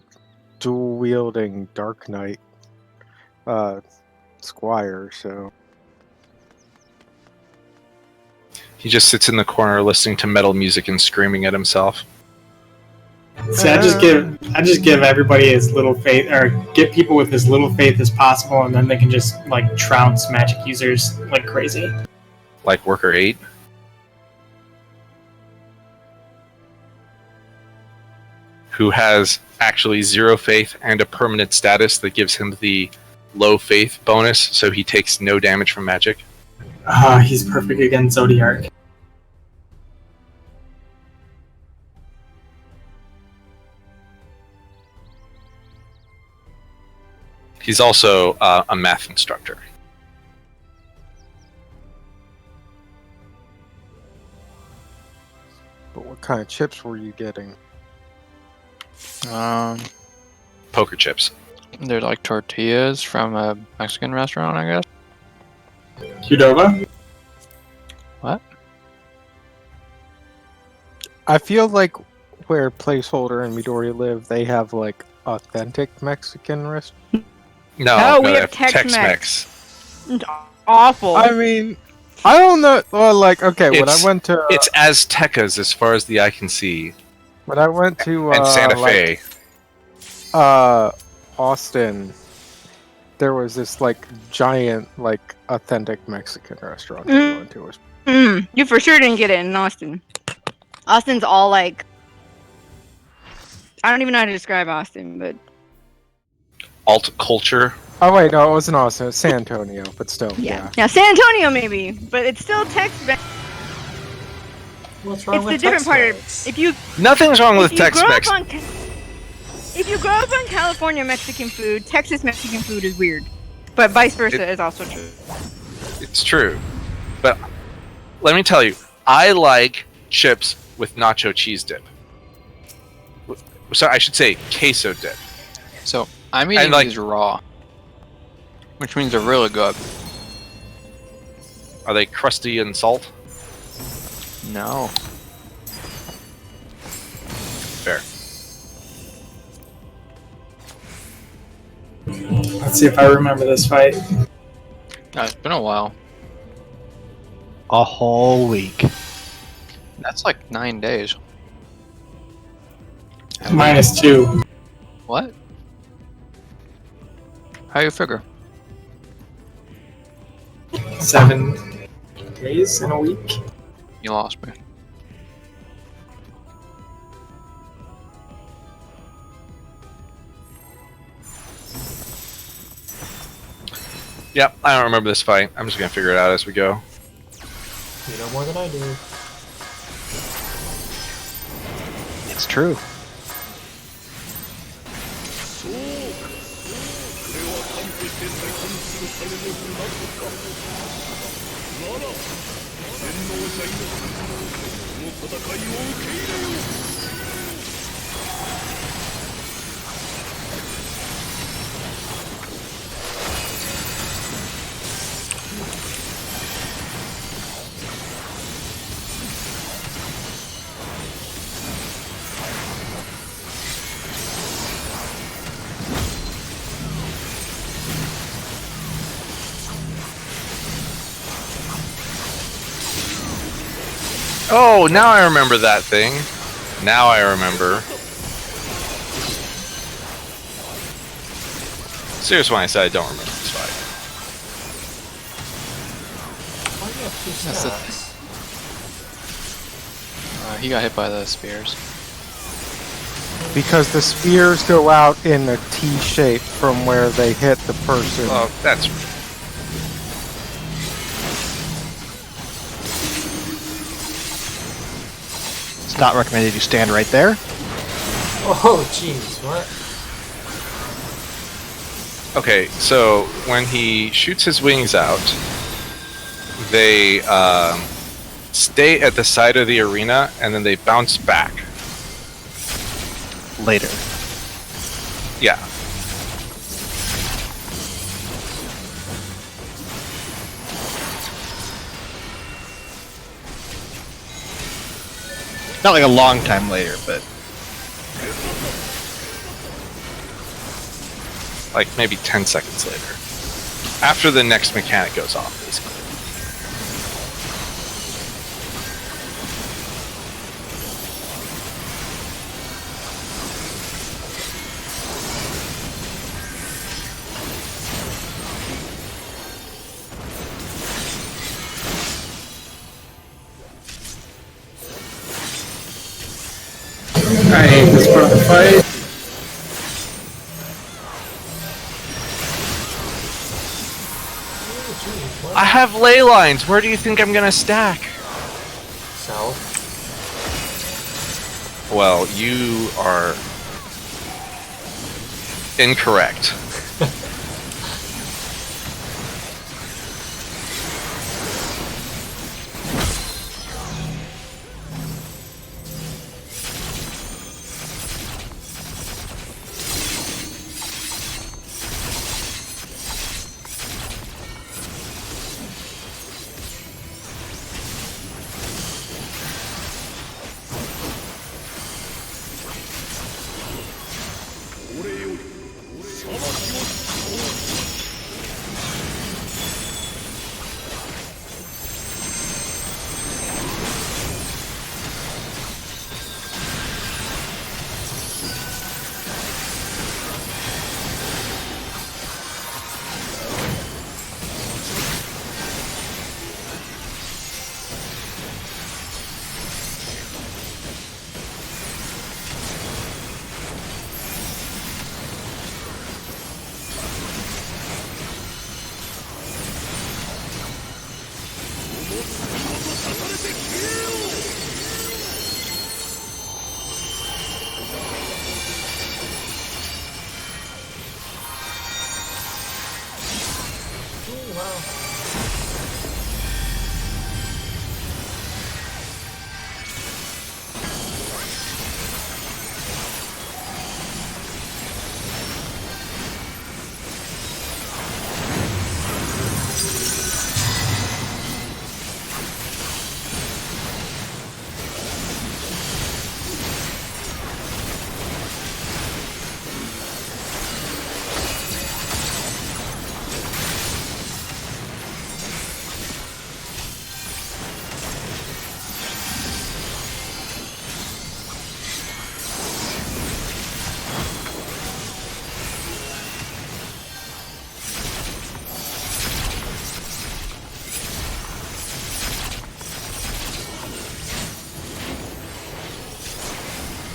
dual-wielding Dark Knight squire, so... He just sits in the corner listening to metal music and screaming at himself. See, I just give everybody as little faith, or get people with as little faith as possible, and then they can just like trounce magic users like crazy. Like Worker 8. Who has actually 0 faith and a permanent status that gives him the low faith bonus, so he takes no damage from magic. He's perfect against Zodiark. He's also a math instructor. But what kind of chips were you getting? Poker chips. They're like tortillas from a Mexican restaurant, I guess. Qdoba? What? I feel like where Placeholder and Midori live, they have like authentic Mexican restaurants. No, we they have Tex-Mex. Tex-Mex. Awful. I mean, I don't know. Well, like, okay, when I It's- went to It's Aztecas as far as the eye can see. when I went to And Santa like, Fe. Austin, there was this like giant, like authentic Mexican restaurant that we went to. It was You for sure didn't get it in Austin. Austin's all like... I don't even know how to describe Austin, but... Alt culture. Oh wait, no, it wasn't Austin. It was San Antonio, but still, yeah. Now, San Antonio maybe, but it's still Tex-Mex. What's wrong It's with the different part of... Tex-Mex? If you Nothing's wrong with if you grow up Tex-Mex. on if you grow up on California Mexican food, Texas Mexican food is weird. But vice versa is also true. It's true. But let me tell you, I like chips with nacho cheese dip. So I should say queso dip. So I'm eating like- these raw, which means they're really good. Are they crusty and salt? No. Fair. Let's see if I remember this fight. It's been a while. A whole week. That's like 9 days. -2. What? How you figure? 7 days in a week. You lost me. Yep, I don't remember this fight. I'm just gonna figure it out as we go. You know more than I do. It's true. Oh, now I remember that thing. Now I remember. Serious when I said I don't remember this fight. Why do you have 2 That's the stacks? He got hit by the spears. Because the spears go out in a T shape from where they hit the person. Oh, that's It's not recommended you stand right there. Oh, jeez, what? okay. So when he shoots his wings out, they stay at the side of the arena and then they bounce back. Later. Yeah. Not like a long time later, but Like maybe 10 seconds later. After the next mechanic goes off, basically. I hate this part of the fight. Oh, jeez, what? I have ley lines. Where do you think I'm gonna stack? South. Well, you are incorrect.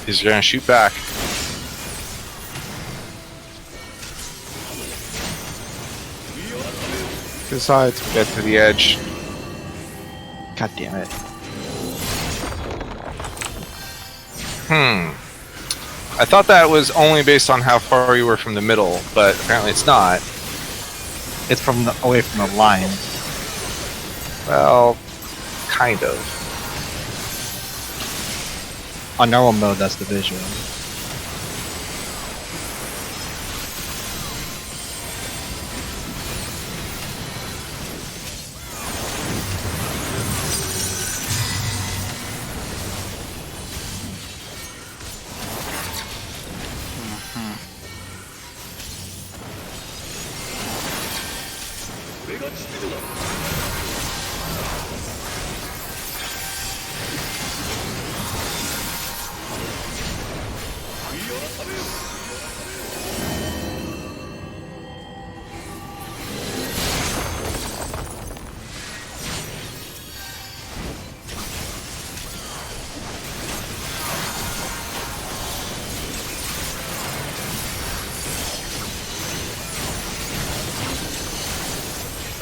He's gonna shoot back. Besides, Get to the edge. God damn it. I thought that was only based on how far you were from the middle, but apparently it's not. It's from away from the line. Well, kind of. On normal mode, that's the visual.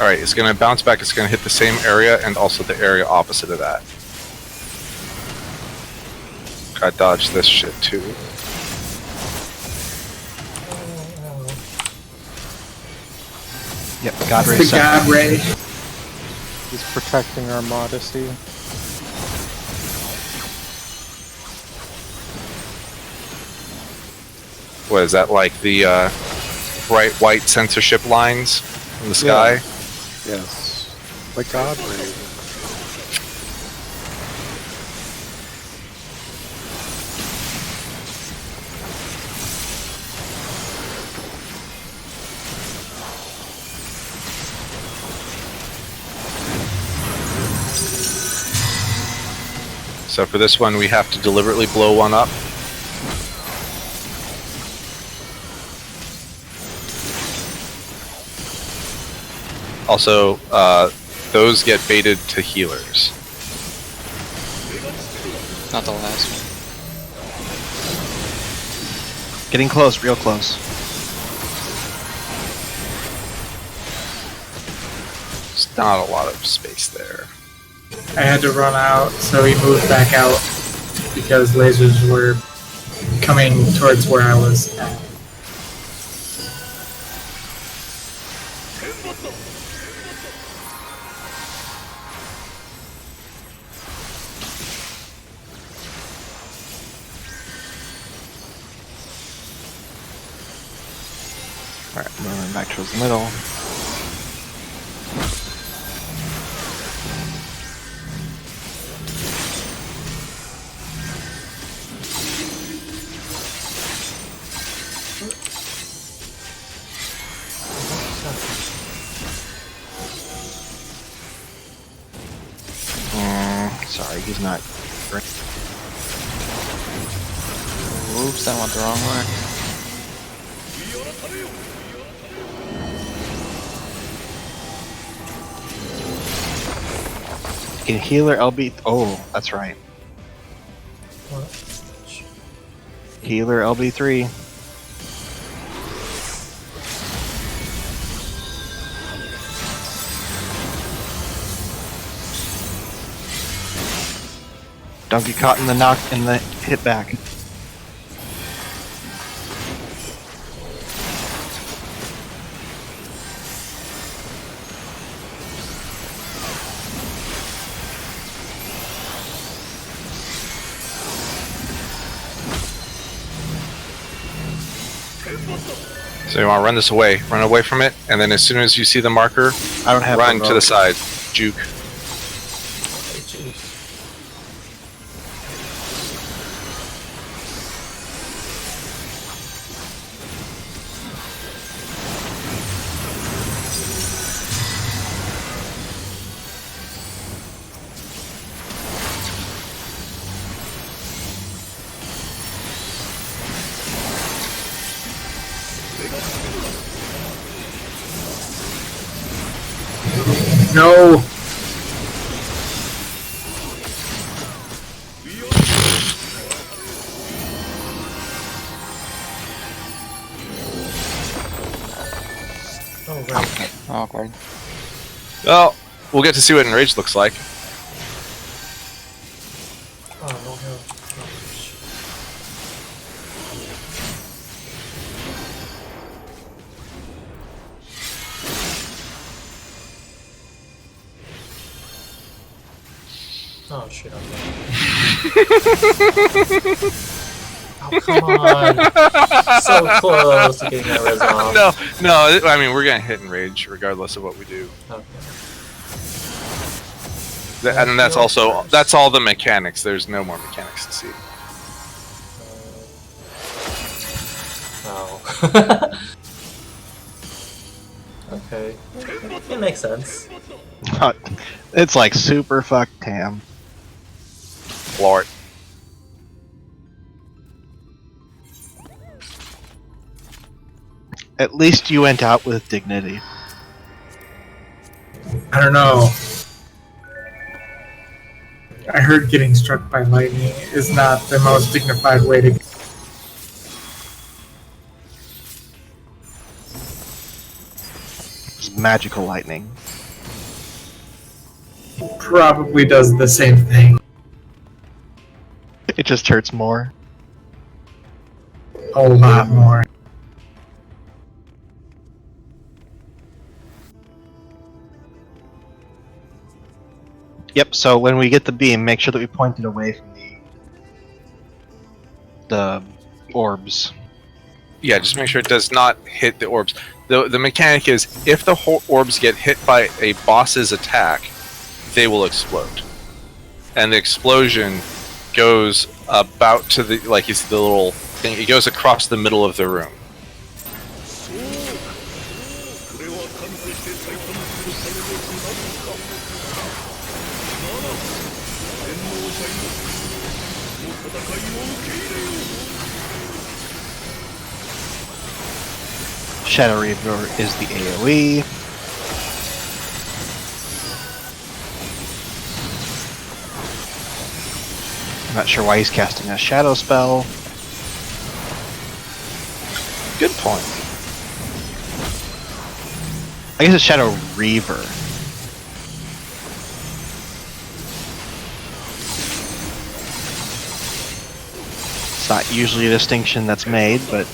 Alright, it's gonna bounce back, it's gonna hit the same area and also the area opposite of that. Gotta dodge this shit too. Yep, God Ray The set. God Ray. he's protecting our modesty. What is that, like the bright white censorship lines in the sky? Yes. The God Ray. So for this one, we have to deliberately blow one up. Also, those get baited to healers. Not the last one. Getting close, real close. There's not a lot of space there. I had to run out, so he moved back out because lasers were coming towards where I was at. Alright, moving back towards the middle. Sorry, he's not. Oops, that went the wrong way. Can healer LB. Oh, that's right. What? Healer LB3. Don't get caught in the knock in the hit back. So you want to run this away. Run away from it, and then as soon as you see the marker, I don't have run to the rope. side. Juke. No! Awkward. Well, we'll get to see what Enraged looks like. Oh, no heal. Oh, shit. Oh shit, I'm dead. Oh, come on. So close to getting that res off. No, I mean, we're gonna hit Enrage regardless of what we do. Okay. And that's also, that's all the mechanics. There's no more mechanics to see. Oh. Okay. It makes sense. It's like super fucked Tam. Lord. At least you went out with dignity. I don't know. I heard getting struck by lightning is not the most dignified way to. It's magical lightning. Probably does the same thing. It just hurts more. A lot more. Yep, so when we get the beam, make sure that we point it away from the orbs. Yeah, just make sure it does not hit the orbs. The mechanic is, if the orbs get hit by a boss's attack, they will explode. And the explosion goes about to the, like, it's the little thing, it goes across the middle of the room. Shadow Reaver is the AoE. I'm not sure why he's casting a shadow spell. Good point. I guess it's Shadow Reaver. It's not usually a distinction that's made, but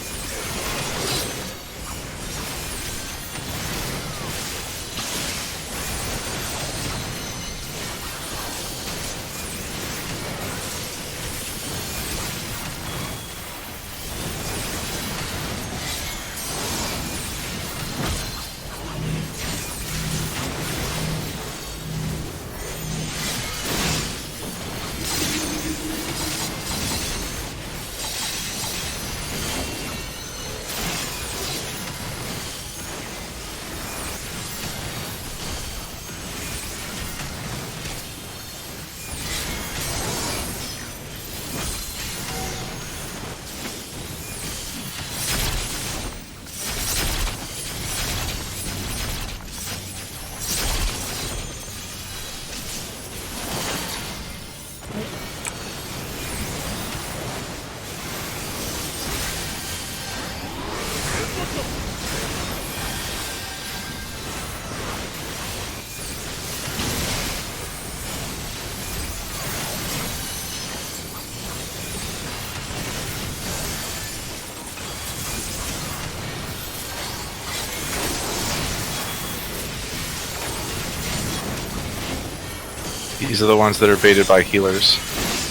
These are the ones that are baited by healers.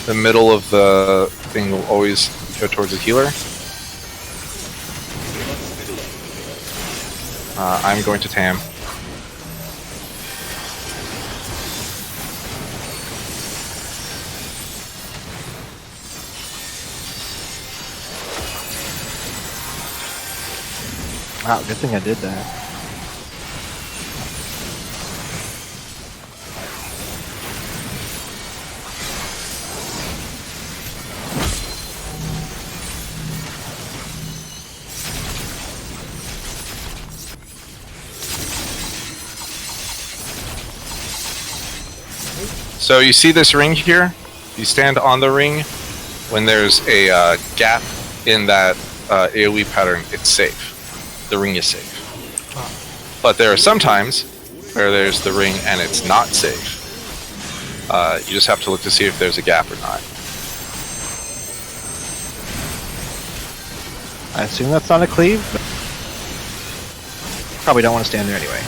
The middle of the thing will always go towards a healer. I'm going to Tam. wow, good thing I did that. So you see this ring here? You stand on the ring. When there's a gap in that AoE pattern, it's safe. The ring is safe. But there are some times where there's the ring and it's not safe. You just have to look to see if there's a gap or not. I assume that's not a cleave, but probably don't want to stand there anyway.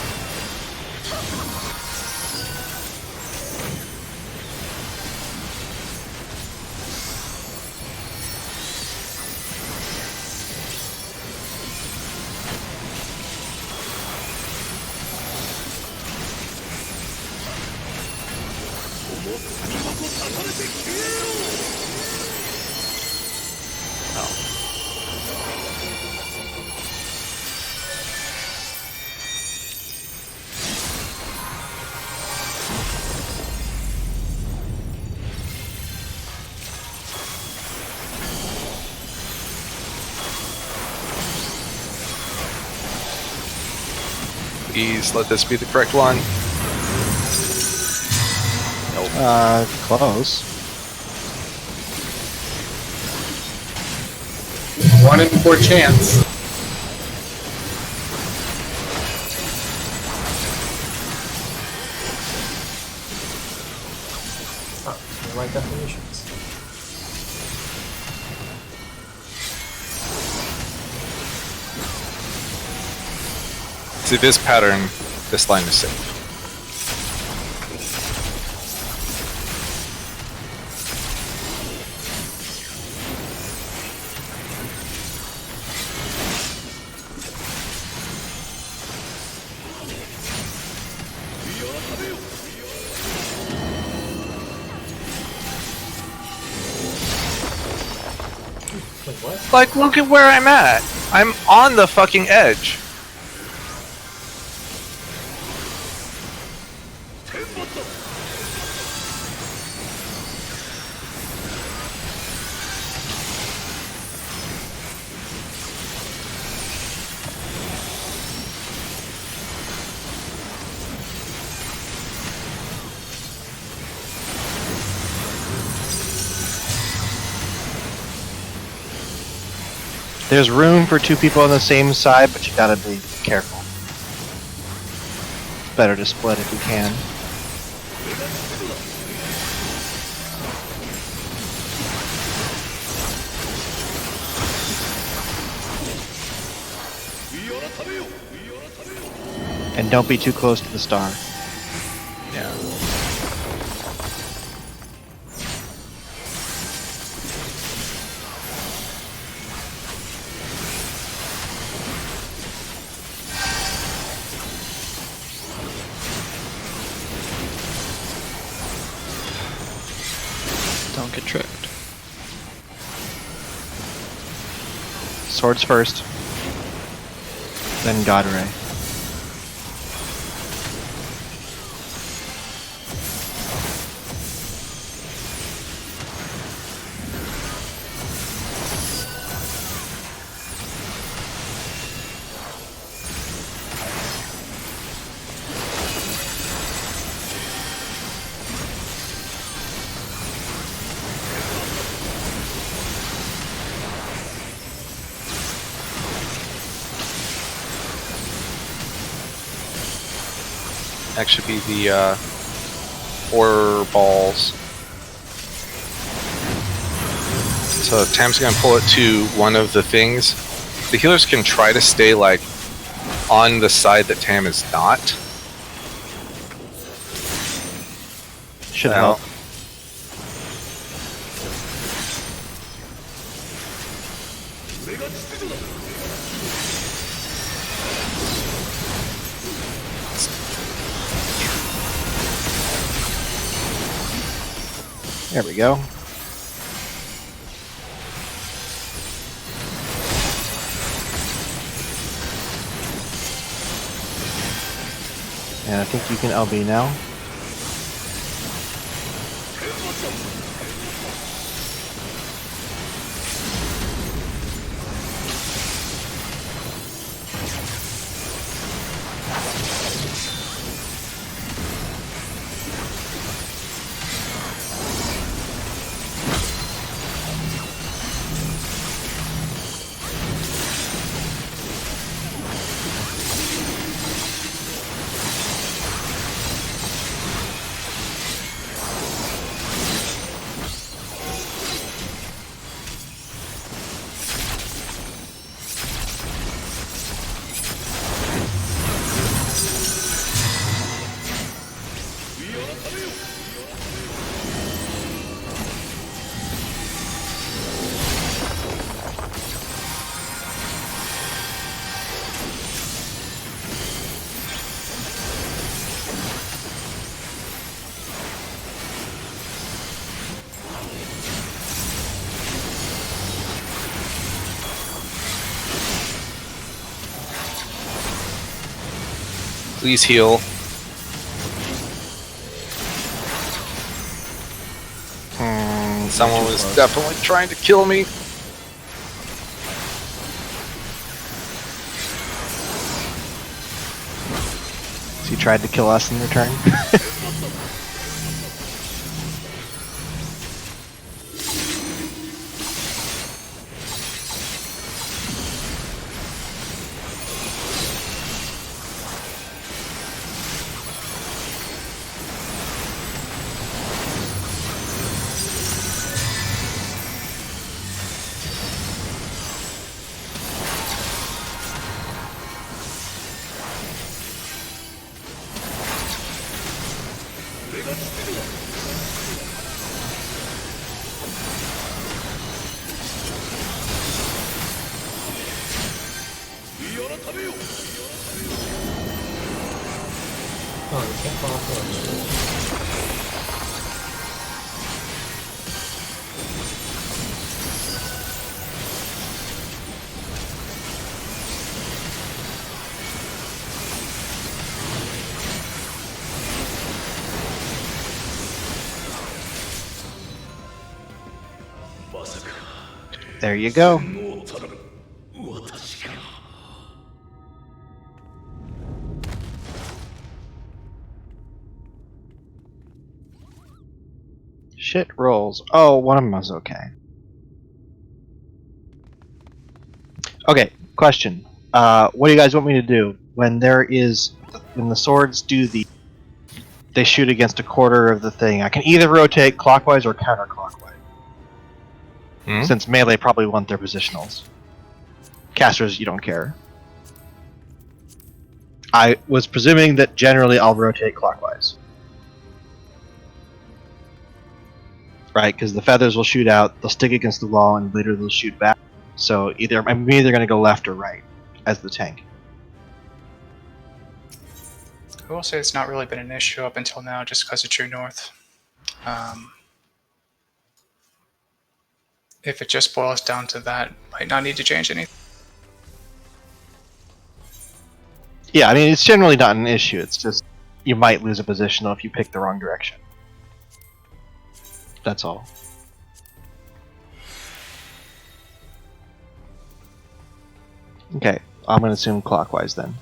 Please let this be the correct one. Close. 1 in 4 chance. Oh, I like definitions. See this pattern, this line is safe. Wait, what? Like, look at where I'm at. I'm on the fucking edge. There's room for 2 people on the same side, but you gotta be careful. It's better to split if you can. And don't be too close to the star. Yeah. Don't get tricked. Swords first. Then God Ray. That should be the horror balls. So Tam's gonna pull it to one of the things. The healers can try to stay like on the side that Tam is not. Should Now- help. There we go. And I think you can LB now. Please heal. Someone was definitely trying to kill me. So he tried to kill us in return. Oh, you can't fall off the ledge. There you go. Shit rolls. Oh, one of them was okay. Okay, question. What do you guys want me to do when when the swords do they shoot against a quarter of the thing? I can either rotate clockwise or counterclockwise. Since melee probably want their positionals. Casters, you don't care. I was presuming that generally I'll rotate clockwise. Right, because the feathers will shoot out, they'll stick against the wall, and later they'll shoot back. So I'm either going to go left or right as the tank. I will say it's not really been an issue up until now just because of True North. If it just boils down to that, might not need to change anything. Yeah, I mean, it's generally not an issue. It's just you might lose a positional if you pick the wrong direction. That's all. Okay, I'm going to assume clockwise then.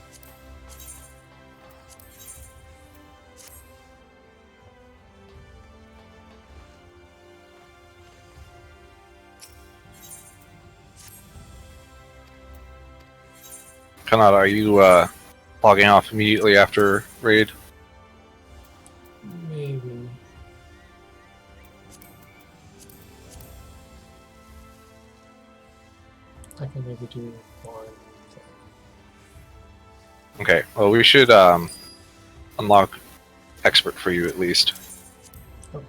Kanata, are you logging off immediately after raid? Maybe. I can maybe do one thing. Okay, well we should unlock expert for you at least. Oh.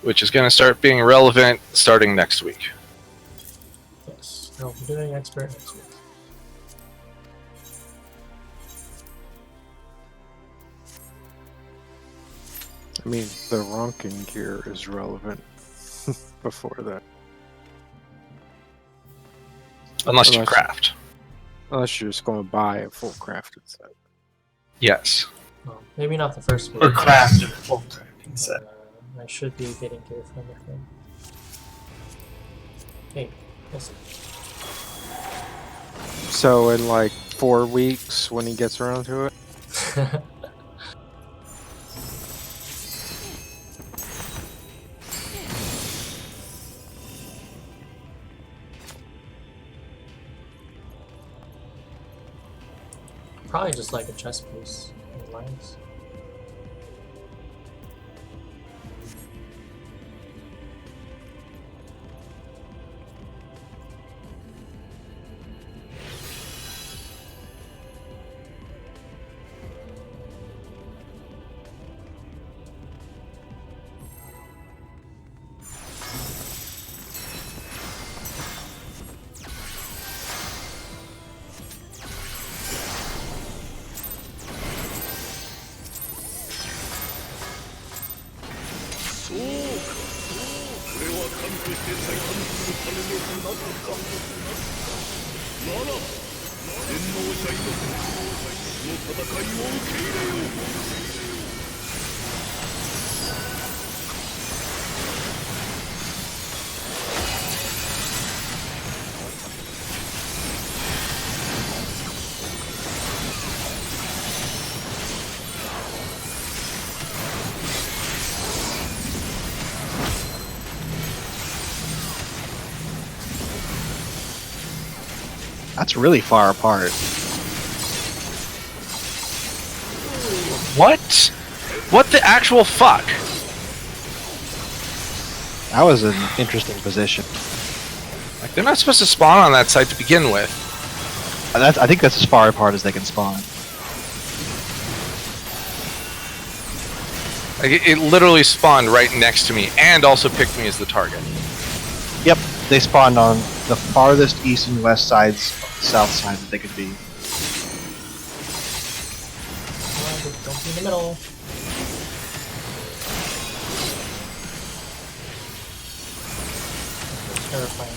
Which is going to start being relevant starting next week. Yes, I'll be doing expert next week. I mean, the Ronkin gear is relevant before that. Unless you craft. Unless you're just going to buy a full crafted set. Yes. Well, maybe not the first week. Or craft a full crafting set. I should be getting gear from the thing. Hey, listen. So in like 4 weeks, when he gets around to it. Probably just like a chess piece in lines. That's really far apart. What? What the actual fuck? That was an interesting position. Like, they're not supposed to spawn on that site to begin with. I think that's as far apart as they can spawn. Like, it literally spawned right next to me and also picked me as the target. Yep, they spawned on the farthest east and west sides of the south side that they could be. Don't be in the middle. Terrifying.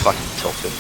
Fucking tilted.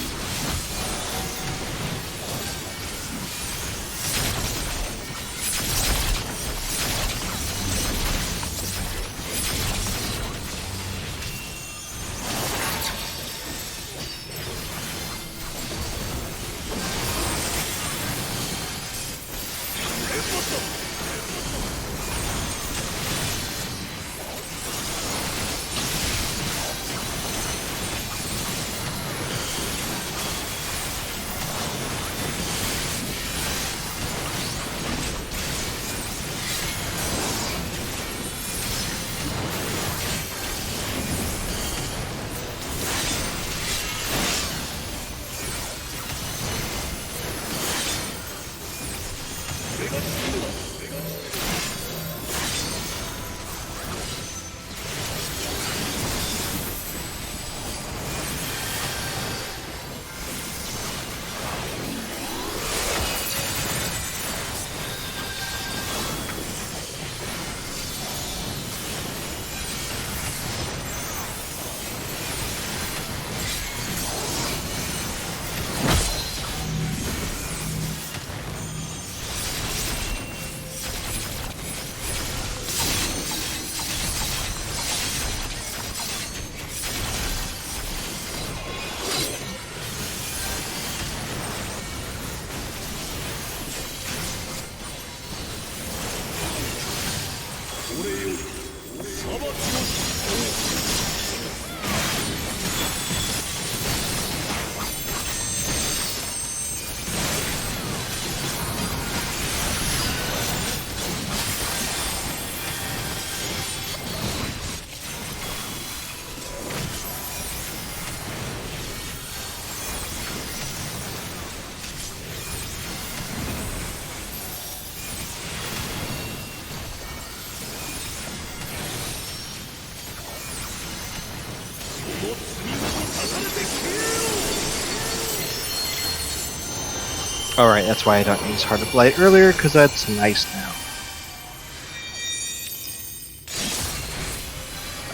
Alright, that's why I don't use Heart of Light earlier, because that's nice now.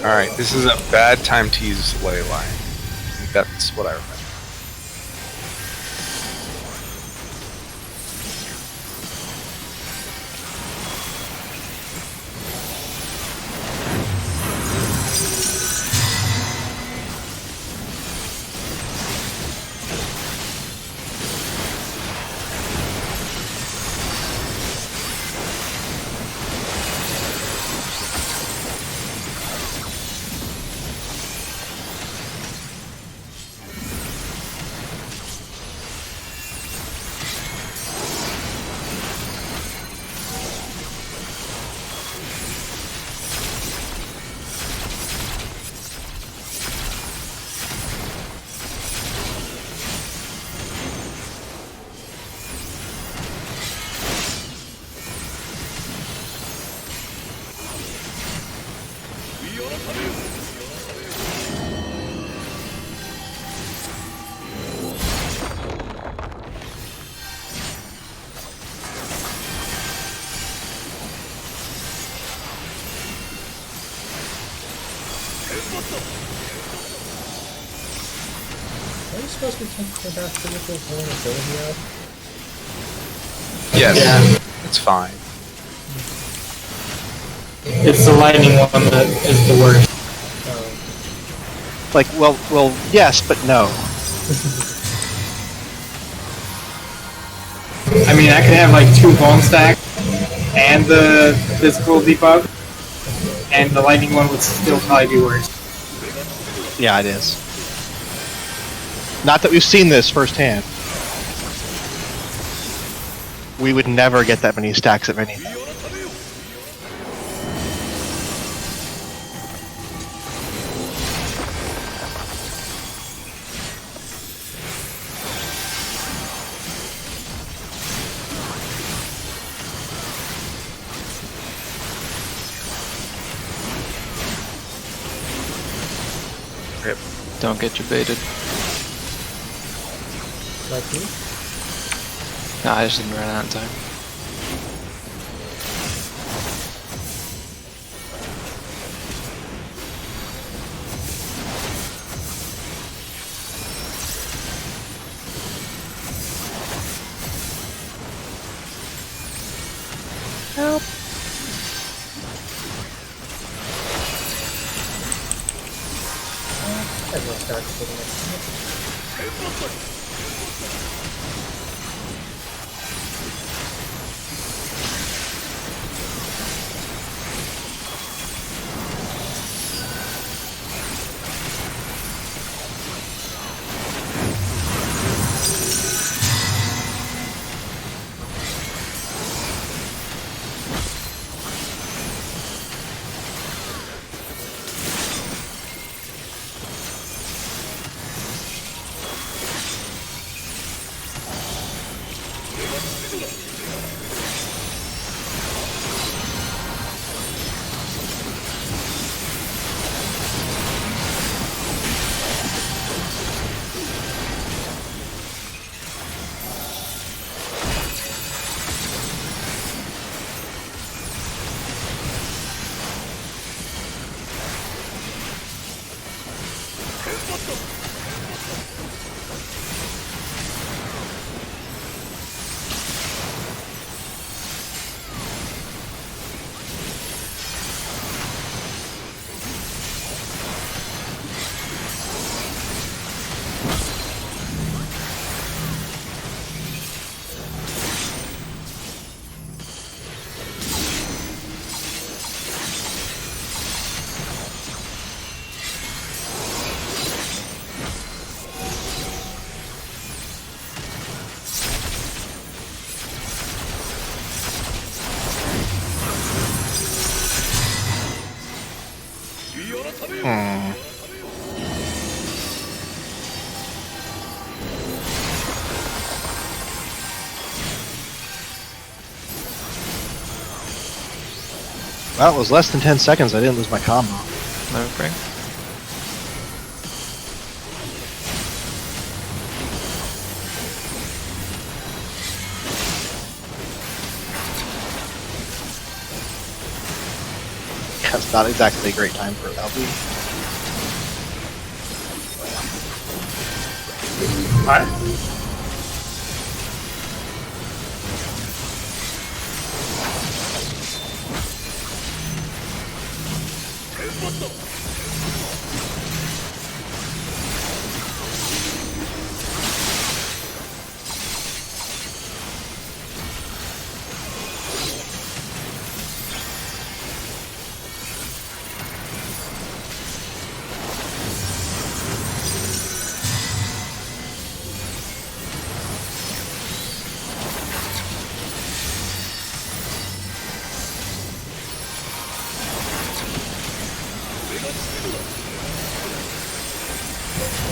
Alright, this is a bad time to use Ley Line. I think that's what I remember. we supposed to be taking that physical vulnerability out? Yes, Yeah. it's fine. It's the lightning one that is the worst. Like, well, yes, but no. I mean, I could have like 2 bone stacks and the physical debuff, and the lightning one would still probably be worse. Yeah, it is. Not that we've seen this firsthand. We would never get that many stacks of anything. Don't get you baited. Like you? Nah, I just didn't run out in time. Help. Everyone's starting to get the next one. Well, it was less than 10 seconds. I didn't lose my combo. No bring. That's not exactly a great time for LB. What?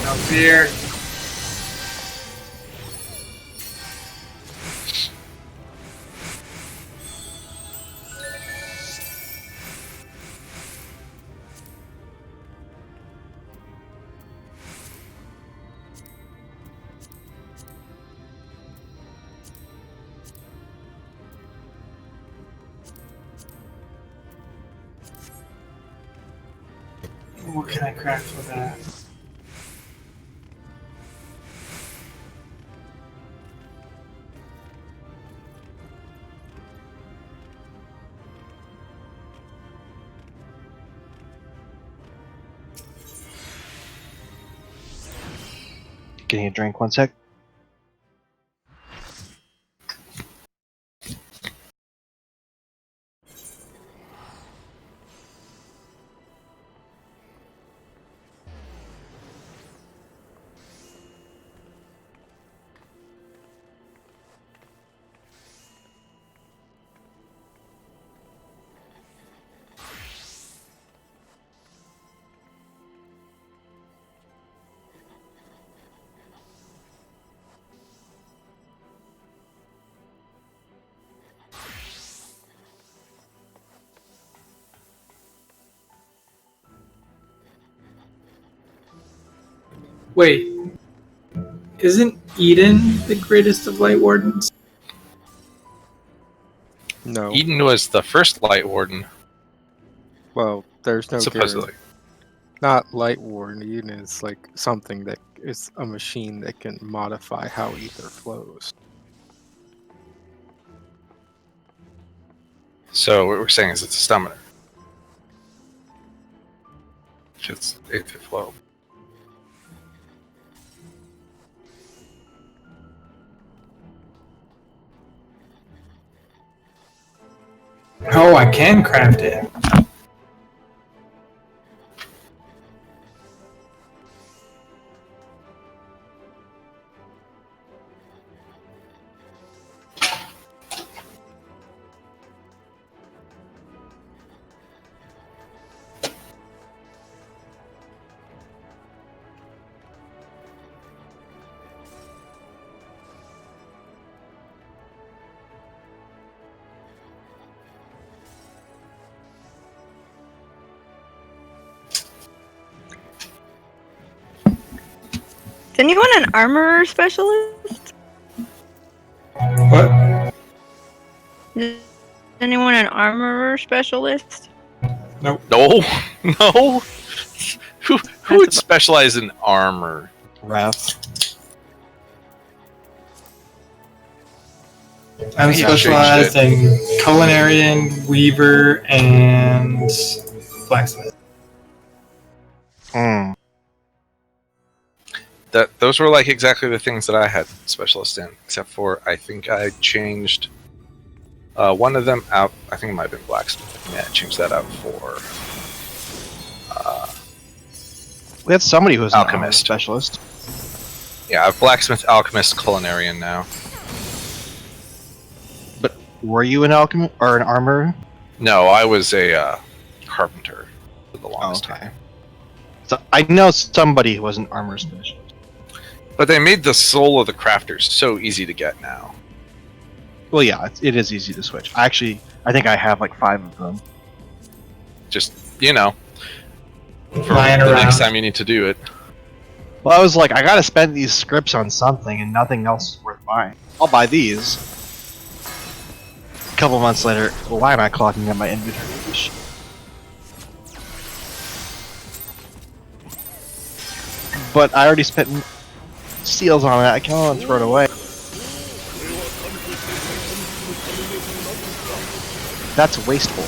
No fear. What can I craft with that? getting a drink. One sec. Wait, isn't Eden the greatest of Light Wardens? No. Eden was the first Light Warden, Well, there's no supposedly. Not light warden. Eden is like something that is a machine that can modify how ether flows. So what we're saying is it's a summoner. It's ether flow. Oh, I can craft it. Is anyone an armorer specialist? What? Is anyone an armorer specialist? No, no. Who would specialize in armor? Wrath. I'm Yeah, specialized in culinarian, weaver, and blacksmith. Hmm. Those were like exactly the things that I had specialist in, except for I think I changed one of them out. I think it might have been blacksmith. Yeah, I changed that out for We had somebody who was an armor Alchemist. specialist. yeah, I have blacksmith, alchemist, culinarian now. But were you an alchemist or an armorer? No, I was a carpenter for the longest Okay. time. So I know somebody who was an armor specialist. But they made the soul of the crafters so easy to get now. Well, yeah, it is easy to switch. I think I have like 5 of them. Just for Lying the next around. time you need to do it. Well, I was like, I gotta spend these scripts on something, and nothing else is worth buying. I'll buy these. A couple months later, well, why am I clogging up my inventory? But I already spent seals on it. I can't throw it away. That's wasteful.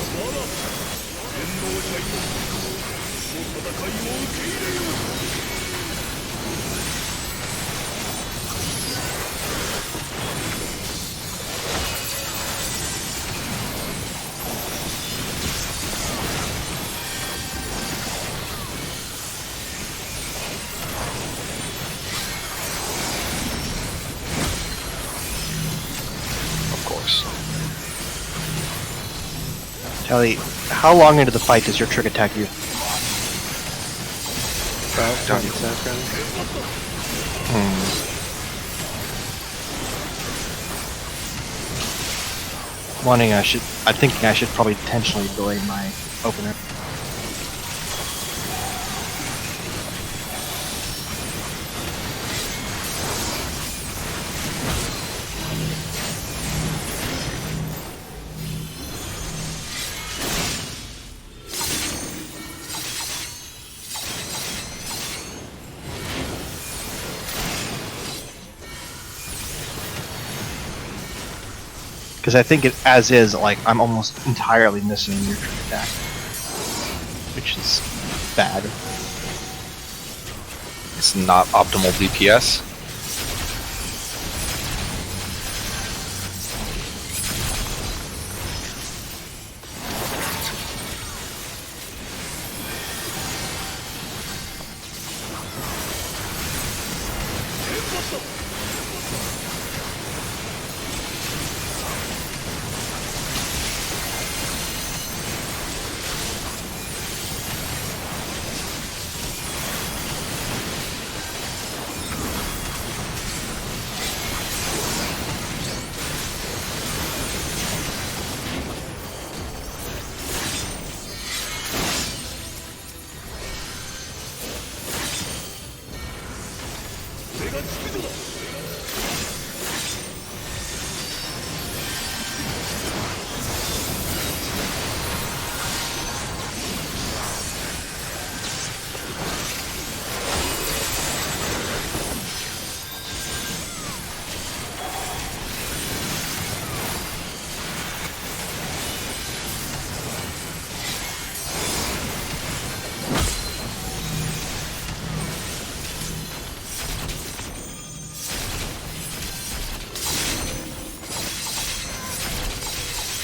Of course. Telly, how long into the fight does your trick attack you? About 20 seconds. I'm thinking I should probably intentionally delay my opener. Because I think it, as is, like, I'm almost entirely missing your trick attack. Which is bad. It's not optimal DPS.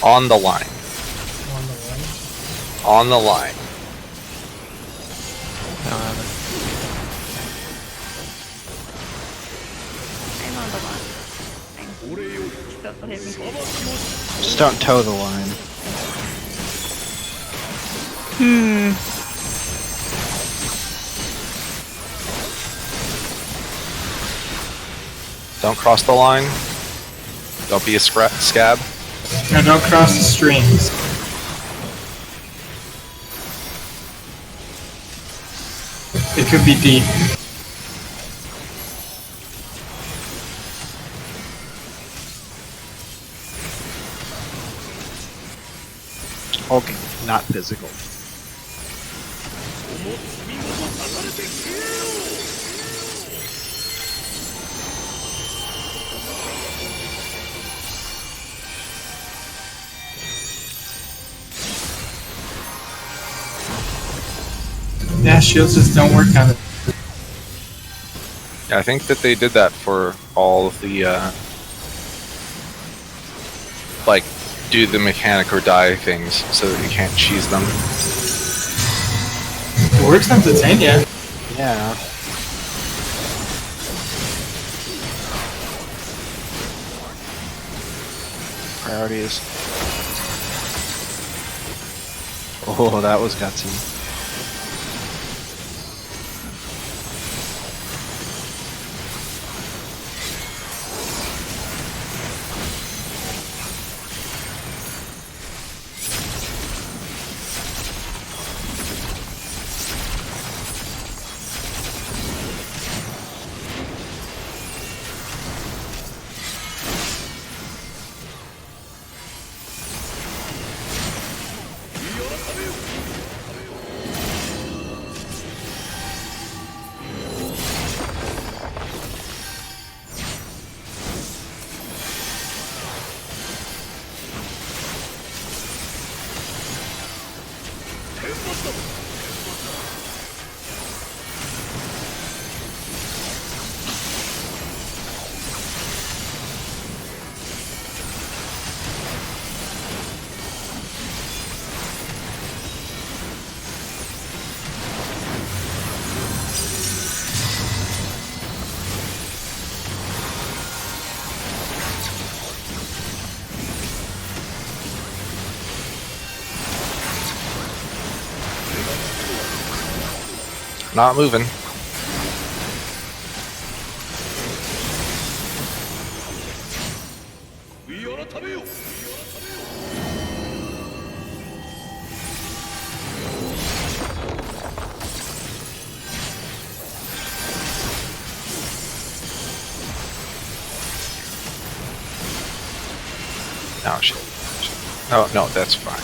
On the line. On the line. On the line. I don't have it. I'm on the line. Still hit me. Just don't toe the line. Don't cross the line. Don't be a scab. No, don't cross the streams. It could be deep. Okay, not physical. Yeah, shields just don't work on it. Yeah, I think that they did that for all of the, like, do the mechanic or die things so that you can't cheese them. It works on Titania. Yeah. Priorities. Oh, that was gutsy. Not moving. Oh shit. Oh no, that's fine.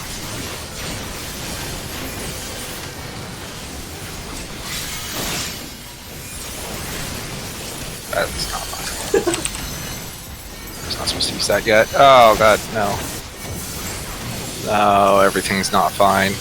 That's not fine. I was not supposed to use that yet. Oh god, no. No, everything's not fine.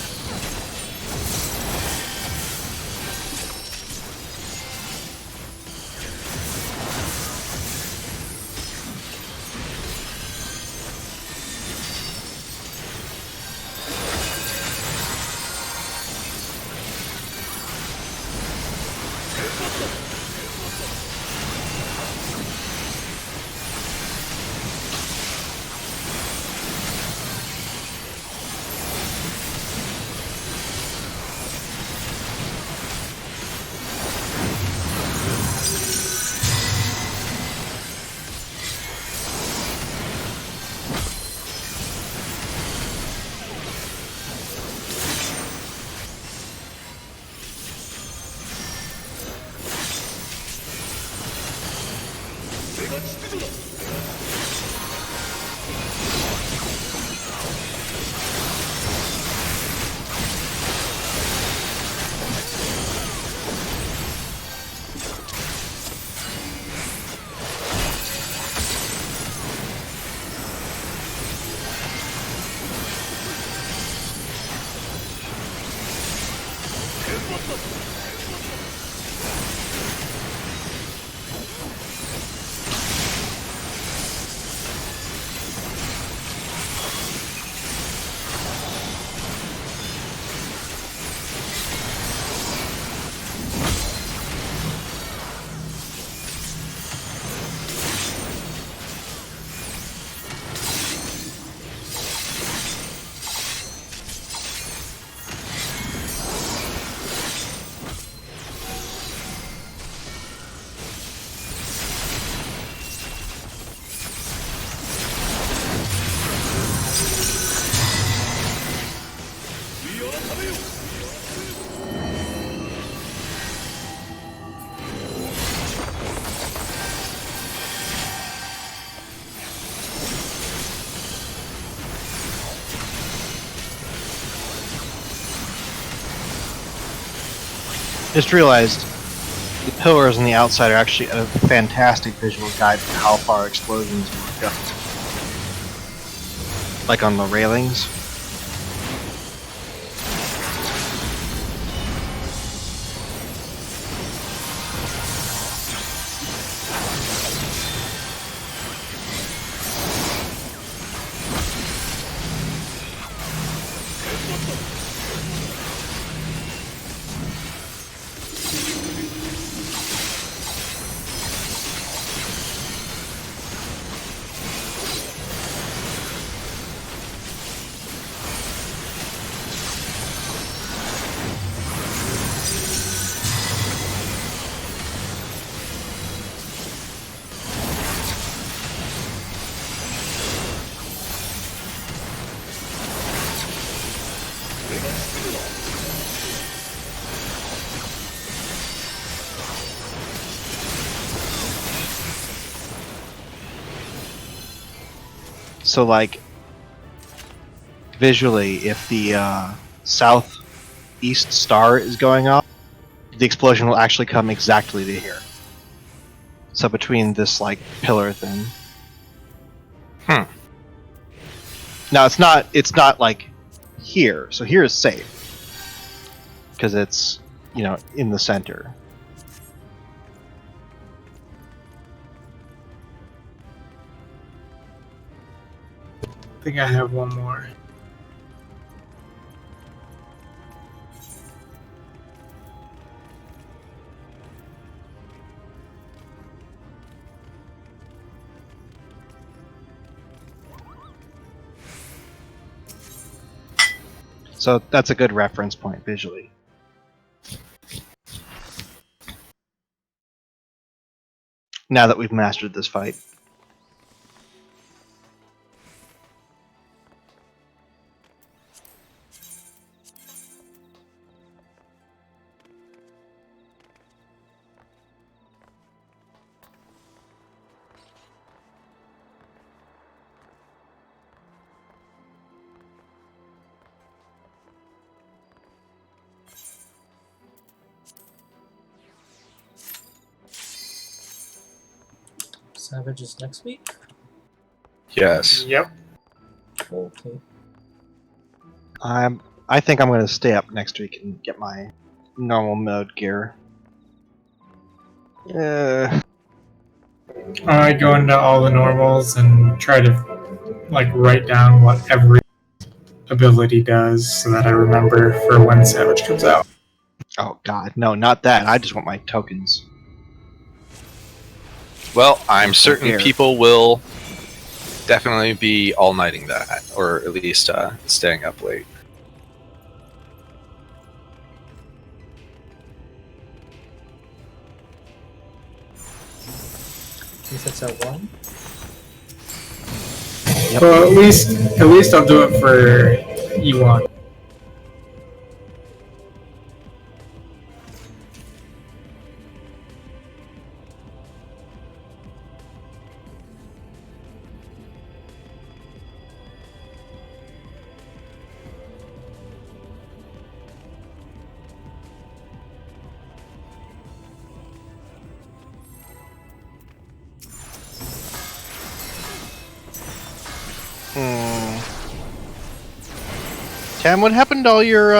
Just realized the pillars on the outside are actually a fantastic visual guide for how far explosions will go. Like on the railings. So, like, visually, if the southeast star is going off, the explosion will actually come exactly to here. So between this, like, pillar thing. Now, it's not, like, here. So here is safe. Because it's, you know, in the center. I think I have one more. So that's a good reference point visually. Now that we've mastered this fight. Savage is next week? Yes. Yep. Okay. I think I'm going to stay up next week and get my normal mode gear. I go into all the normals and try to like write down what every ability does so that I remember for when Savage comes out. Oh god, no, not that. I just want my tokens. Well, I'm certain gear. people will definitely be all-nighting that, or at least staying up late. If it's at 1? Yep. Well, at least I'll do it for E1. Tam, what happened to all your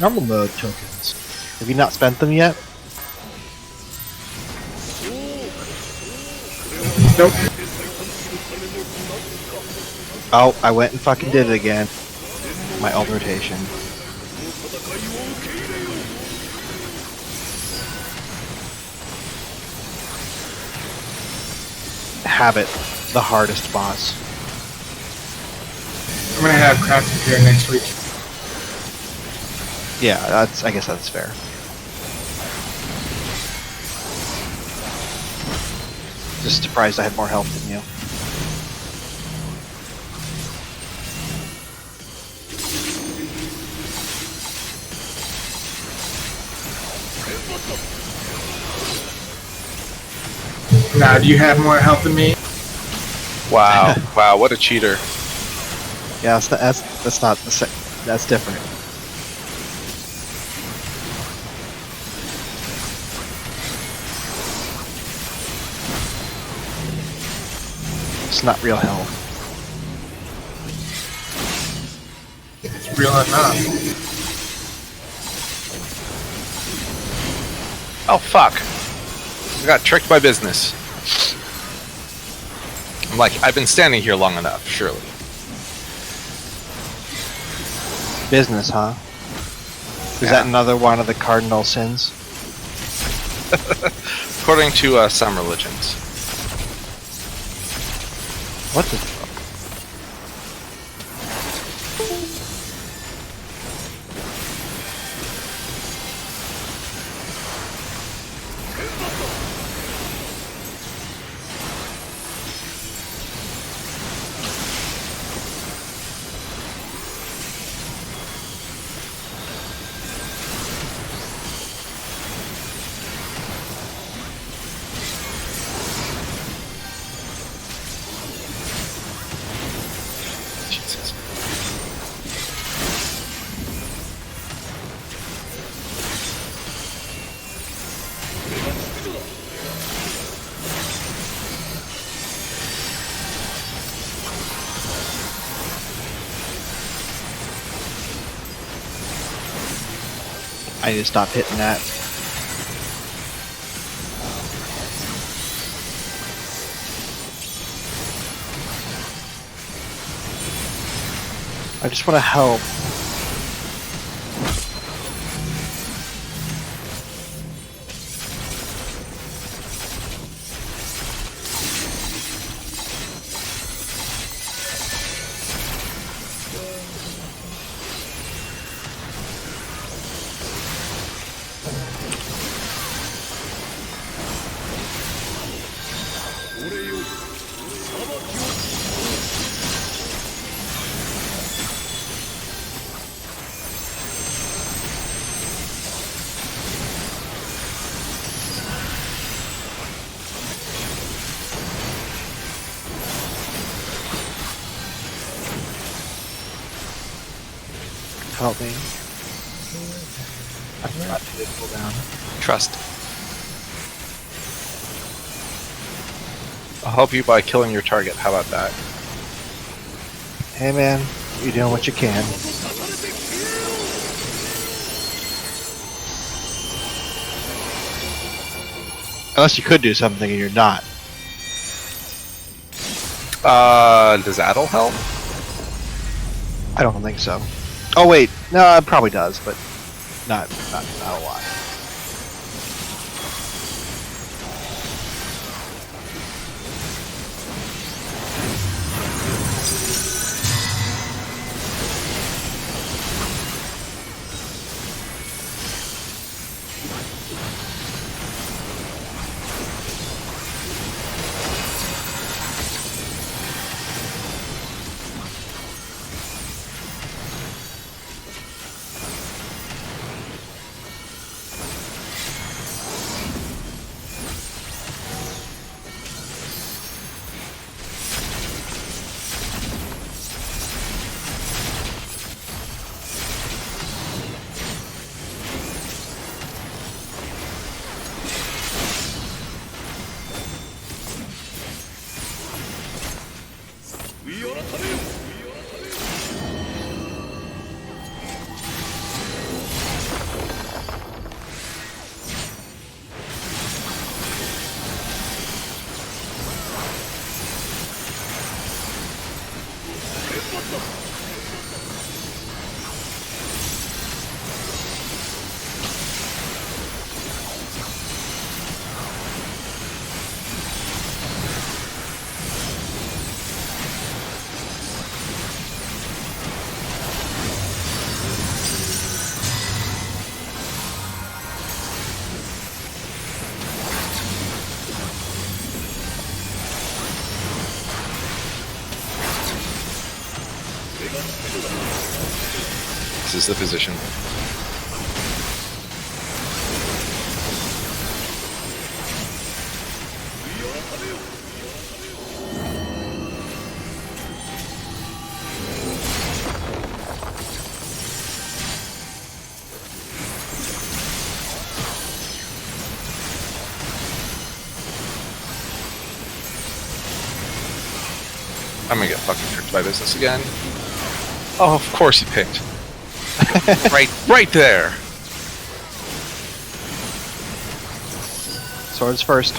normal mode tokens? Have you not spent them yet? Nope. Oh, I went and fucking did it again. My ult rotation. Habit, the hardest boss. I'm gonna have crafting gear next week. Yeah, I guess that's fair. Just surprised I had more health than you. Now, do you have more health than me? Wow, wow, what a cheater. Yeah, that's not the same. That's different. It's not real hell. It's real enough. Oh, fuck. I got tricked by business. I'm like, I've been standing here long enough, surely. Business, huh? Is that another one of the cardinal sins? According to some religions. What the fuck? Jesus. I need to stop hitting that. I just want to help. Help me. I forgot to pull down. Trust. I'll help you by killing your target. How about that? Hey man, you're doing what you can. Unless you could do something and you're not. Does Adel help? I don't think so. Oh wait, no, it probably does, but not a lot. This is the position. I'm gonna get fucking tricked by business again. Oh, of course he picked. right there. Swords first.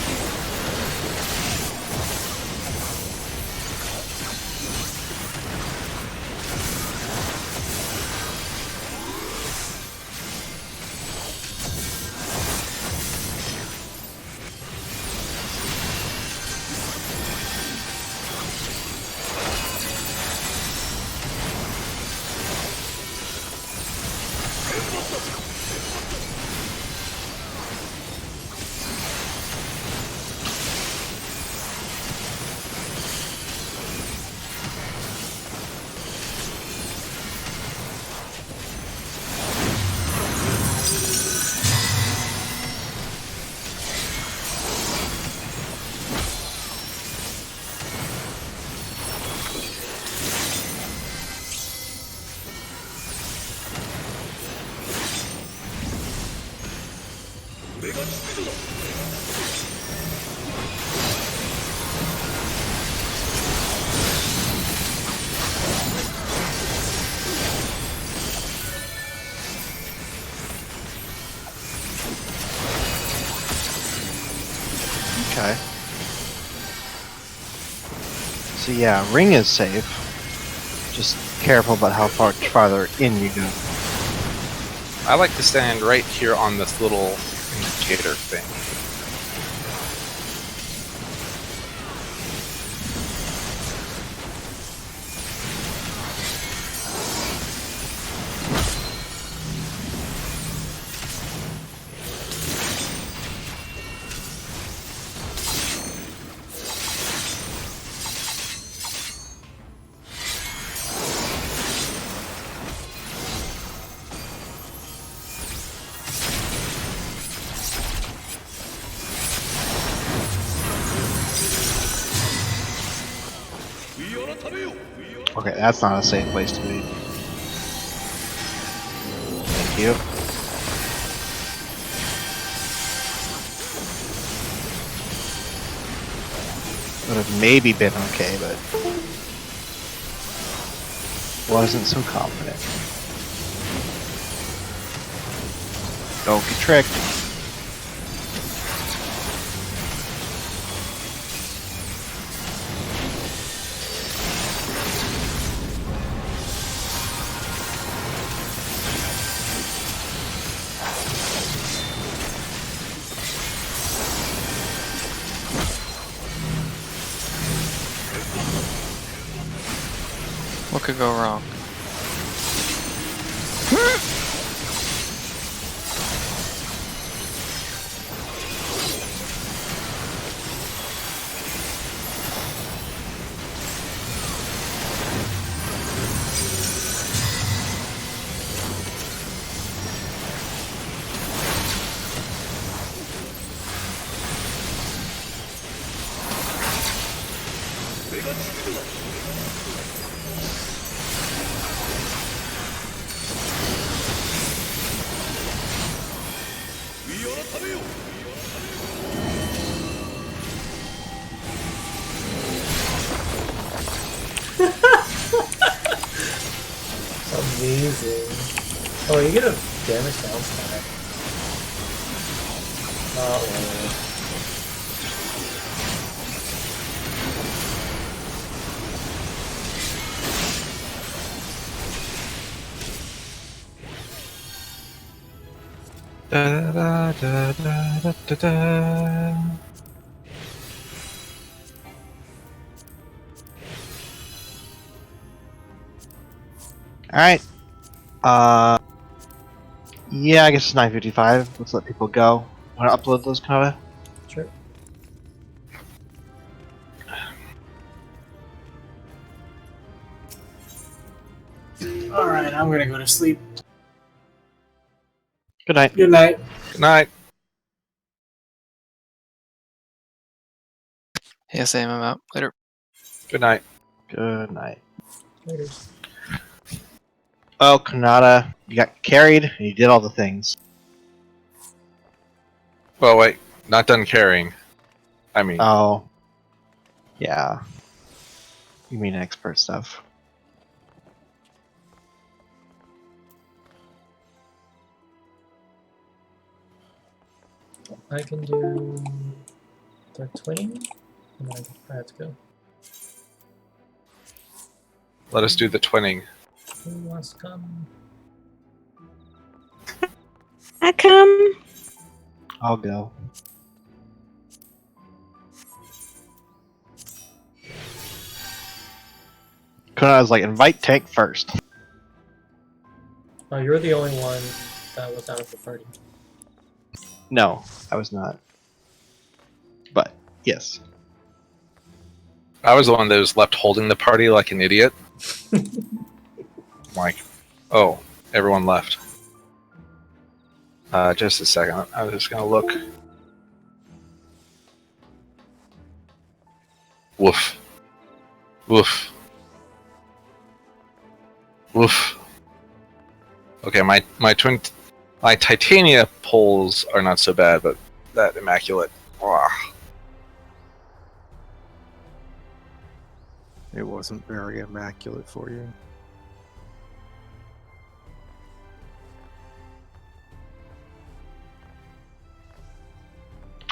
Okay. So yeah, ring is safe. Just careful about how far farther in you go. I like to stand right here on this little indicator thing. Okay, that's not a safe place to be. Thank you. Would have maybe been okay, but wasn't so confident. Don't get tricked. What could go wrong? Amazing. Oh, you get a damage bounce back. Uh-oh. Da, da, da, da, da, da, da. Alright. Yeah, I guess it's 9:55. Let's let people go. Wanna upload those, Kava? Sure. Alright, I'm gonna go to sleep. Good night. Good night. Good night. Yeah, same. I'm out. Later. Good night. Good night. Later. Well, Kanata, you got carried and you did all the things. Well, wait. Not done carrying. I mean, Oh. Yeah. You mean expert stuff. I can do the twinning, and then I have to go. let us do the twinning. Who wants to come? I come. I'll go. Kanata's like, invite Tank first. Oh, you're the only one that was out of the party. No, I was not. But, yes. I was the one that was left holding the party like an idiot. Like, oh, everyone left. Just a second. I was just gonna look. Woof. Woof. Woof. Okay, my Titania poles are not so bad, but that immaculate. Ugh. It wasn't very immaculate for you.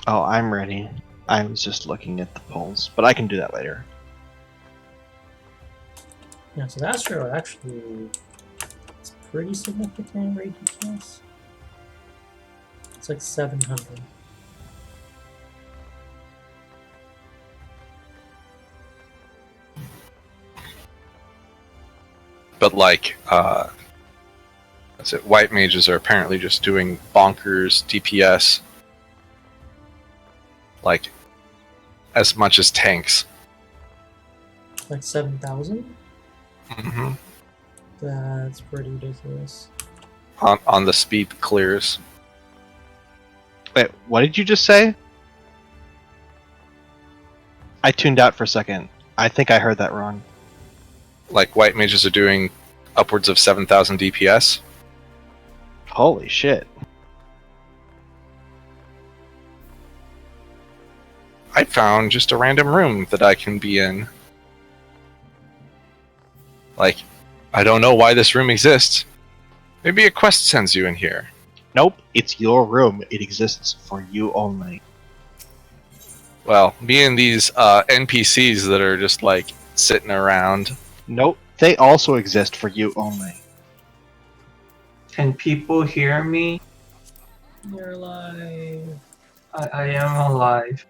Oh, I'm ready. I was just looking at the polls, but I can do that later. Yeah, so the Astro actually it's pretty significant rate DPS. It's like 700. But like, that's it. White mages are apparently just doing bonkers DPS, like as much as tanks. Like 7,000? hmm That's pretty ridiculous. on the speed clears. Wait, what did you just say? I tuned out for a second. I think I heard that wrong. Like white mages are doing upwards of 7,000 DPS. Holy shit. I found just a random room that I can be in. Like, I don't know why this room exists. Maybe a quest sends you in here. Nope, it's your room. It exists for you only. Well, me and these NPCs that are just like sitting around. Nope, they also exist for you only. Can people hear me? You're alive. I am alive.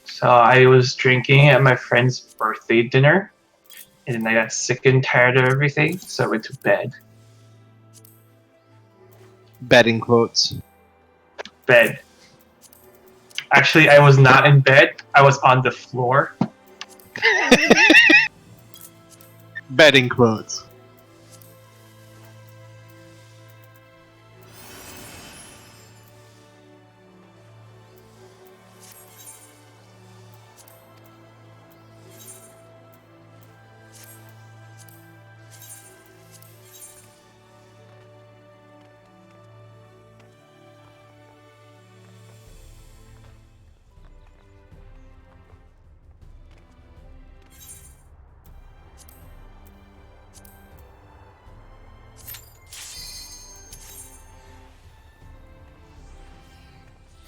So I was drinking at my friend's birthday dinner, and then I got sick and tired of everything, so I went to bed. Bed in quotes. Bed. Actually, I was not in bed. I was on the floor. Bed in quotes.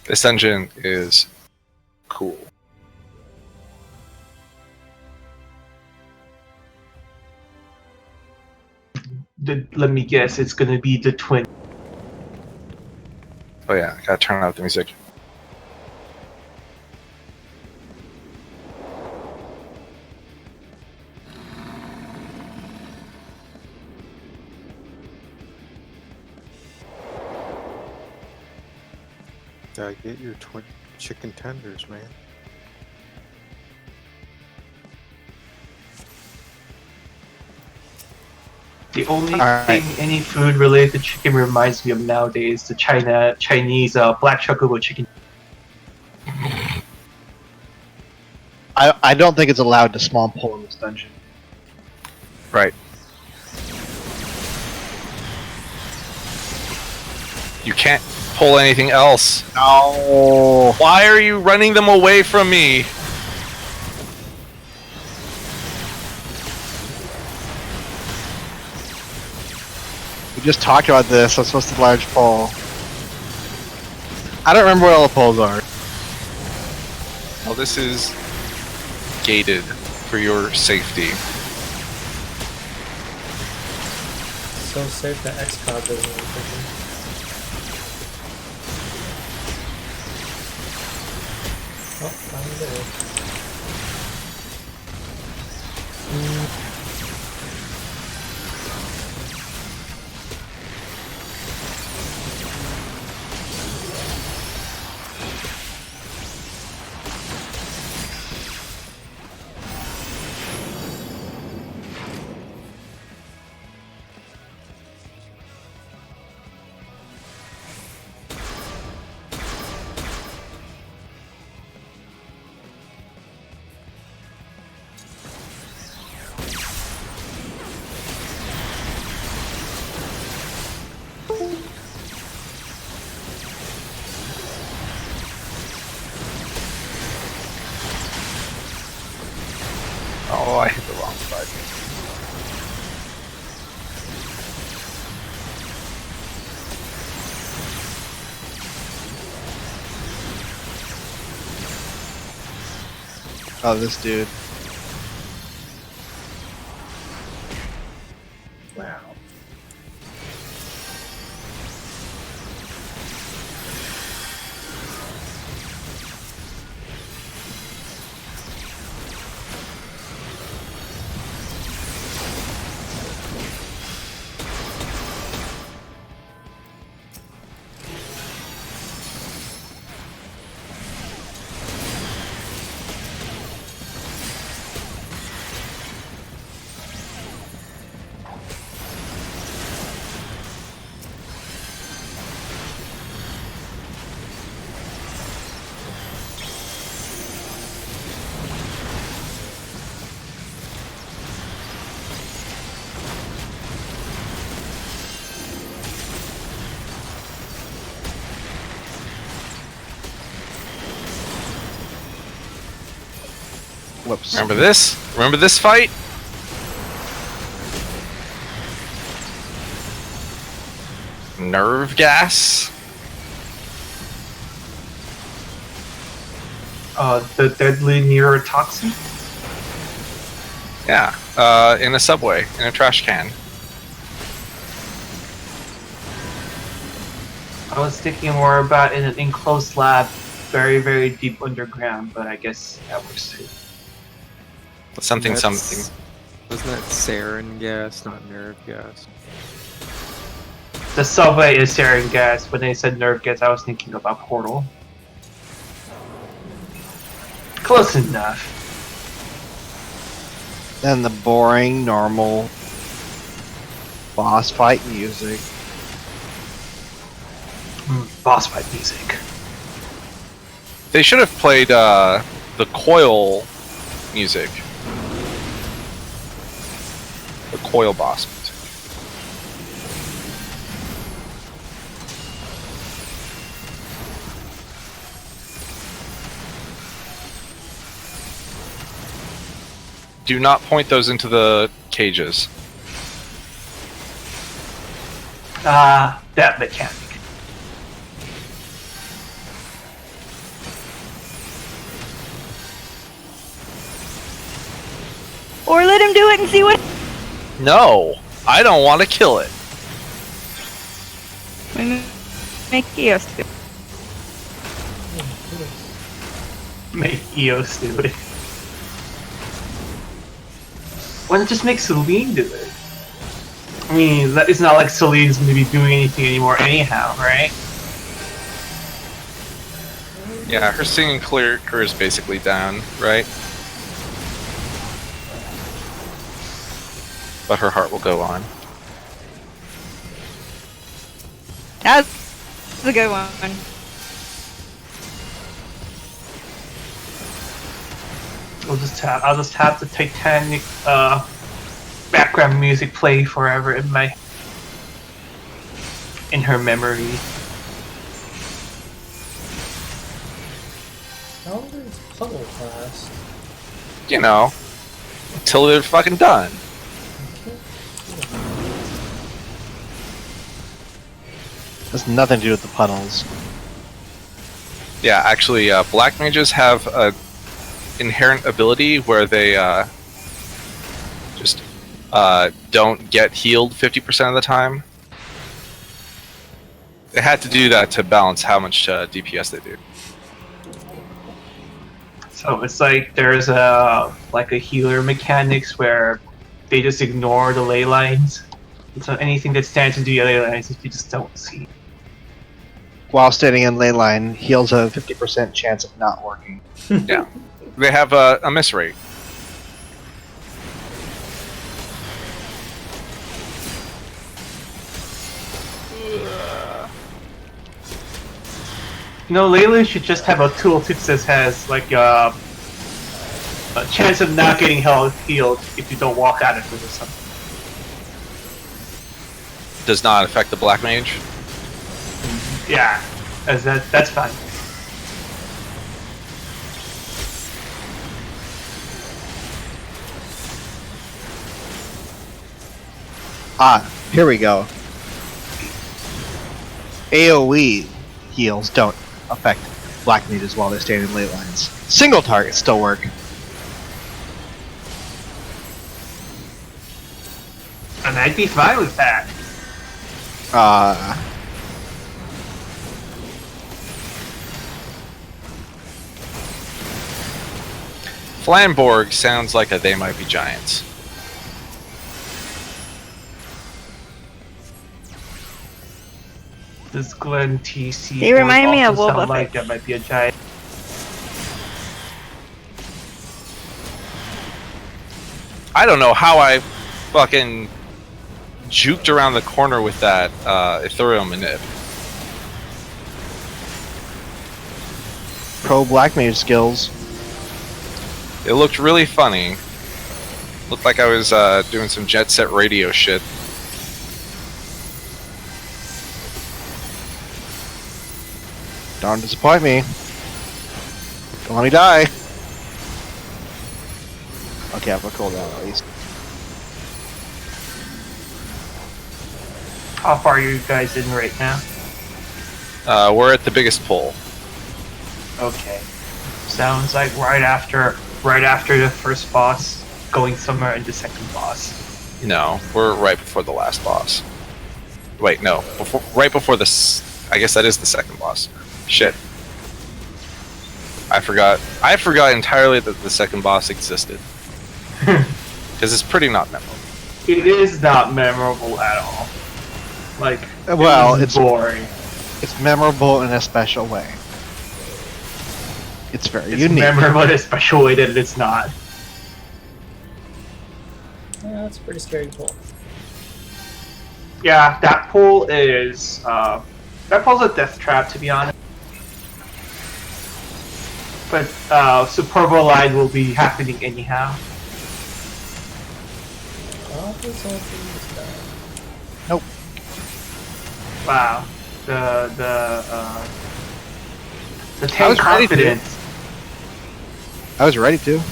This engine is cool. Let me guess, it's gonna be the twin. Oh yeah, I gotta turn out the music. Get your chicken tenders, man. The only Alright. thing any food related to chicken reminds me of nowadays the Chinese black chocobo chicken. I don't think it's allowed to small pull in this dungeon. Right. You can't pull anything else. No. Why are you running them away from me? We just talked about this. I'm supposed to large pull. I don't remember what all the pulls are. Well, this is gated for your safety. So safe that XCOD doesn't even think. Oh, I'm there. Oh, I hit the wrong button. Oh, this dude. Wow. Whoops. Remember this? Remember this fight? Nerve gas? The deadly neurotoxin? Yeah, in a subway, in a trash can. I was thinking more about in an enclosed lab, very, very deep underground, but I guess that works too. Something, That's- something. Wasn't that sarin gas, not nerve gas? The subway is sarin gas. When they said nerve gas, I was thinking about Portal. Close enough. Then the boring, normal boss fight music. Boss fight music. They should have played the coil music. The coil boss music. Do not point those into the cages. That mechanic. Or let him do it and see what. No, I don't want to kill it. Make Eos do it. Make Eos do it. Why not just make Celine do it? I mean, it's not like Celine's going to be doing anything anymore anyhow, right? Yeah, her singing career is basically down, right? But her heart will go on. That's a good one. I'll just have the Titanic background music play forever in her memory. How long does puddle last? You know, until they're fucking done. Has nothing to do with the puddles. Yeah, actually, black mages have a inherent ability where they just don't get healed 50% of the time. They had to do that to balance how much DPS they do. So it's like there's a healer mechanics where they just ignore the ley lines. So anything that stands into the ley lines, you just don't see. While standing in ley line, heals have a 50% chance of not working. Yeah. They have a miss rate. You know, Layla should just have a tooltip that has like a chance of not getting healed if you don't walk out of it or something. Does not affect the black mage. Yeah, that's fine. Ah, here we go. AoE heals don't affect black mages while they're standing in ley lines. Single targets still work. And I'd be fine with that. Flamborg sounds like they might be giants. This Glen TC. They remind me of also Wolf sound like Effect. that might be a giant. I don't know how I fucking juked around the corner with that ethereal manip. Pro black mage skills. It looked really funny. Looked like I was doing some jet set radio shit. Don't disappoint me. Don't let me die. Okay, I have a cooldown at least. How far are you guys in right now? We're at the biggest pull. Okay. Sounds like right after the first boss, going somewhere in the second boss. No, we're right before the last boss. Wait, no, right before I guess that is the second boss. Shit. I forgot entirely that the second boss existed. Because it's pretty not memorable. It is not memorable at all. Like, Well, it's boring. It's memorable in a special way. It's very It's unique. memorable in a special way that it's not. Yeah, that's a pretty scary pull. Yeah, that pull is that pull's a death trap, to be honest. But Superbo Line will be happening anyhow. Nope. Wow. The I tank was ready to. confidence. I was ready to.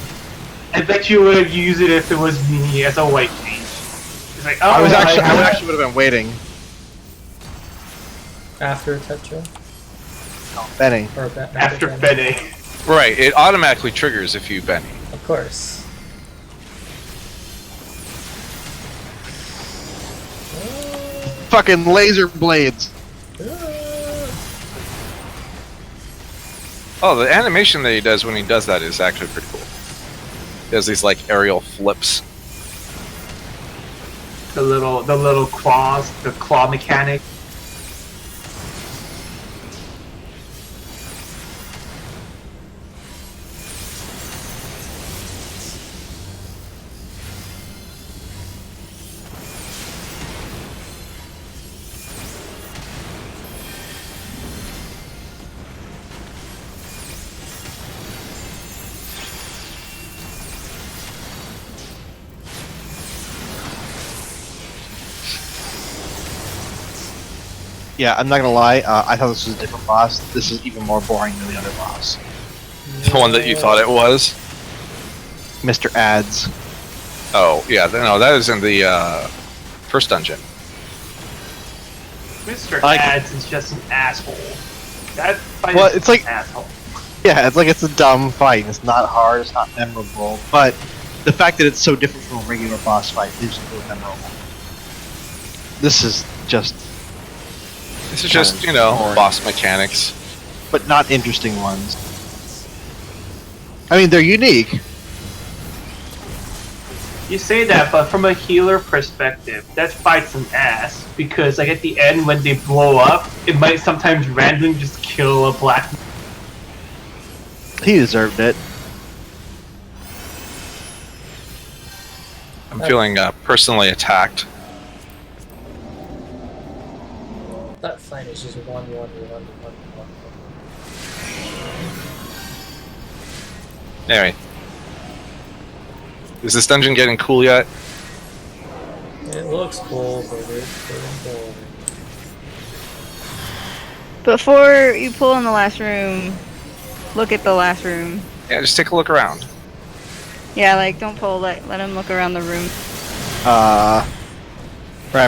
I bet you would have used it if it was me as a white mage. It's like, oh, I actually would have been waiting. After Tetra? Benny. Or after Fede. Right, it automatically triggers if you Benny. Of course. Fucking laser blades. Oh, the animation that he does when he does that is actually pretty cool. He does these like aerial flips. The little claws, the claw mechanic. Yeah, I'm not gonna lie. I thought this was a different boss. This is even more boring than the other boss, The one that you thought it was. Mr. Ads. Oh yeah, no, that is in the first dungeon. Mr. Like- Ads is just an asshole. That fight Well, is it's like- an asshole. Yeah, it's like it's a dumb fight. It's not hard. It's not memorable. But the fact that it's so different from a regular boss fight leaves it really memorable. This is just, This is just, you know, boring. boss mechanics. but not interesting ones. I mean, they're unique. You say that, but from a healer perspective, that fight's an ass. Because, like, at the end, when they blow up, it might sometimes randomly just kill a black. He deserved it. I'm feeling personally attacked. That fight is just 1-1-1-1-1-1. Anyway. Is this dungeon getting cool yet? It looks cool, but it's pretty boring. Before you pull in the last room, look at the last room. Yeah, just take a look around. Yeah, like don't pull. Let him look around the room. Right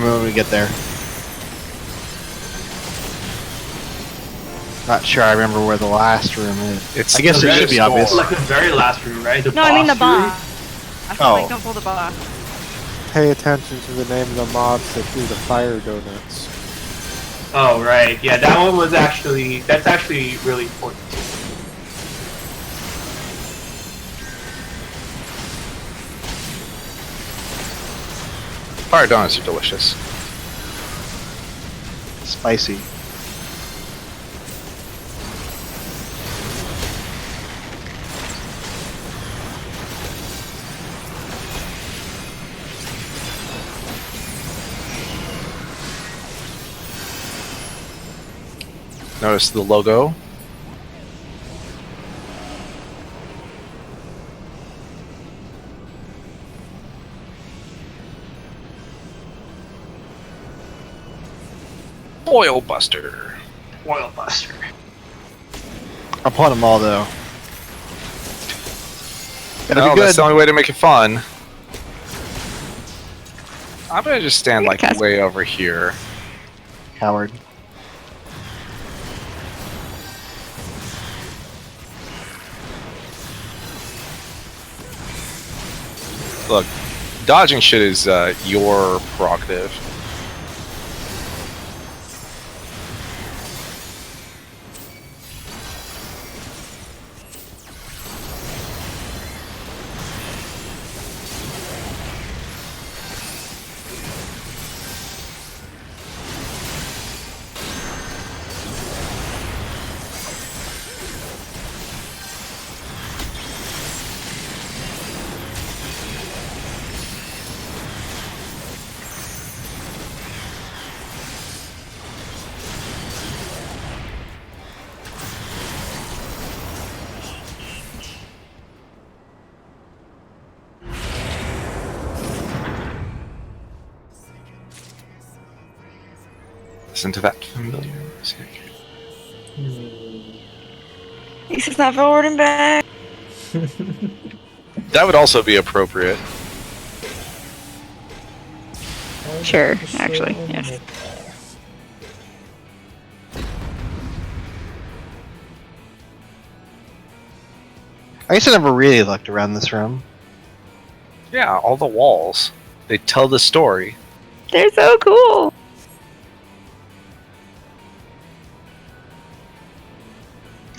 when we get there. Not sure I remember where the last room is. I guess the it should very be obvious. Like the very last room, right? The No, I mean the room? boss. I feel Oh. like don't pull the boss. Pay attention to the name of the mobs that do the fire donuts. Oh, right. Yeah, that one was actually... That's actually really important. Fire donuts are delicious. Spicy. Notice the logo. Oil Buster. Oil Buster. I'll pull them all though. Gotta No, be good. that's the only way to make it fun. I'm gonna just stand like Casper. way over here. Coward. Look, dodging shit is your prerogative. Listen to that familiar music. At least it's not forward and back. That would also be appropriate. Sure, actually, yes. I guess I never really looked around this room. Yeah, all the walls. They tell the story. They're so cool.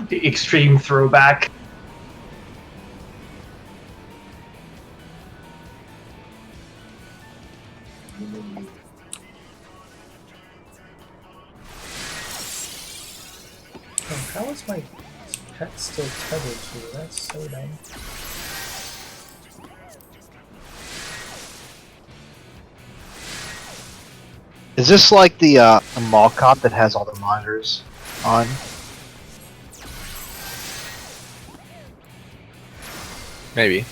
The extreme throwback. Oh, how is my pet still tethered to? That's so dumb. Is this like the mall cop that has all the monitors on? Maybe.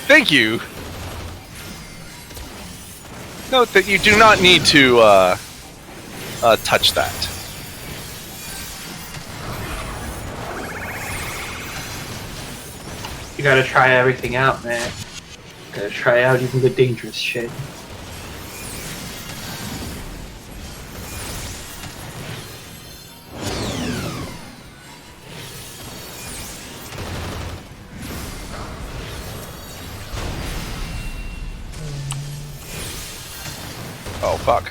Thank you. Note that you do not need to touch that. You gotta try everything out, man. Gotta try out even the dangerous shit. Oh, fuck.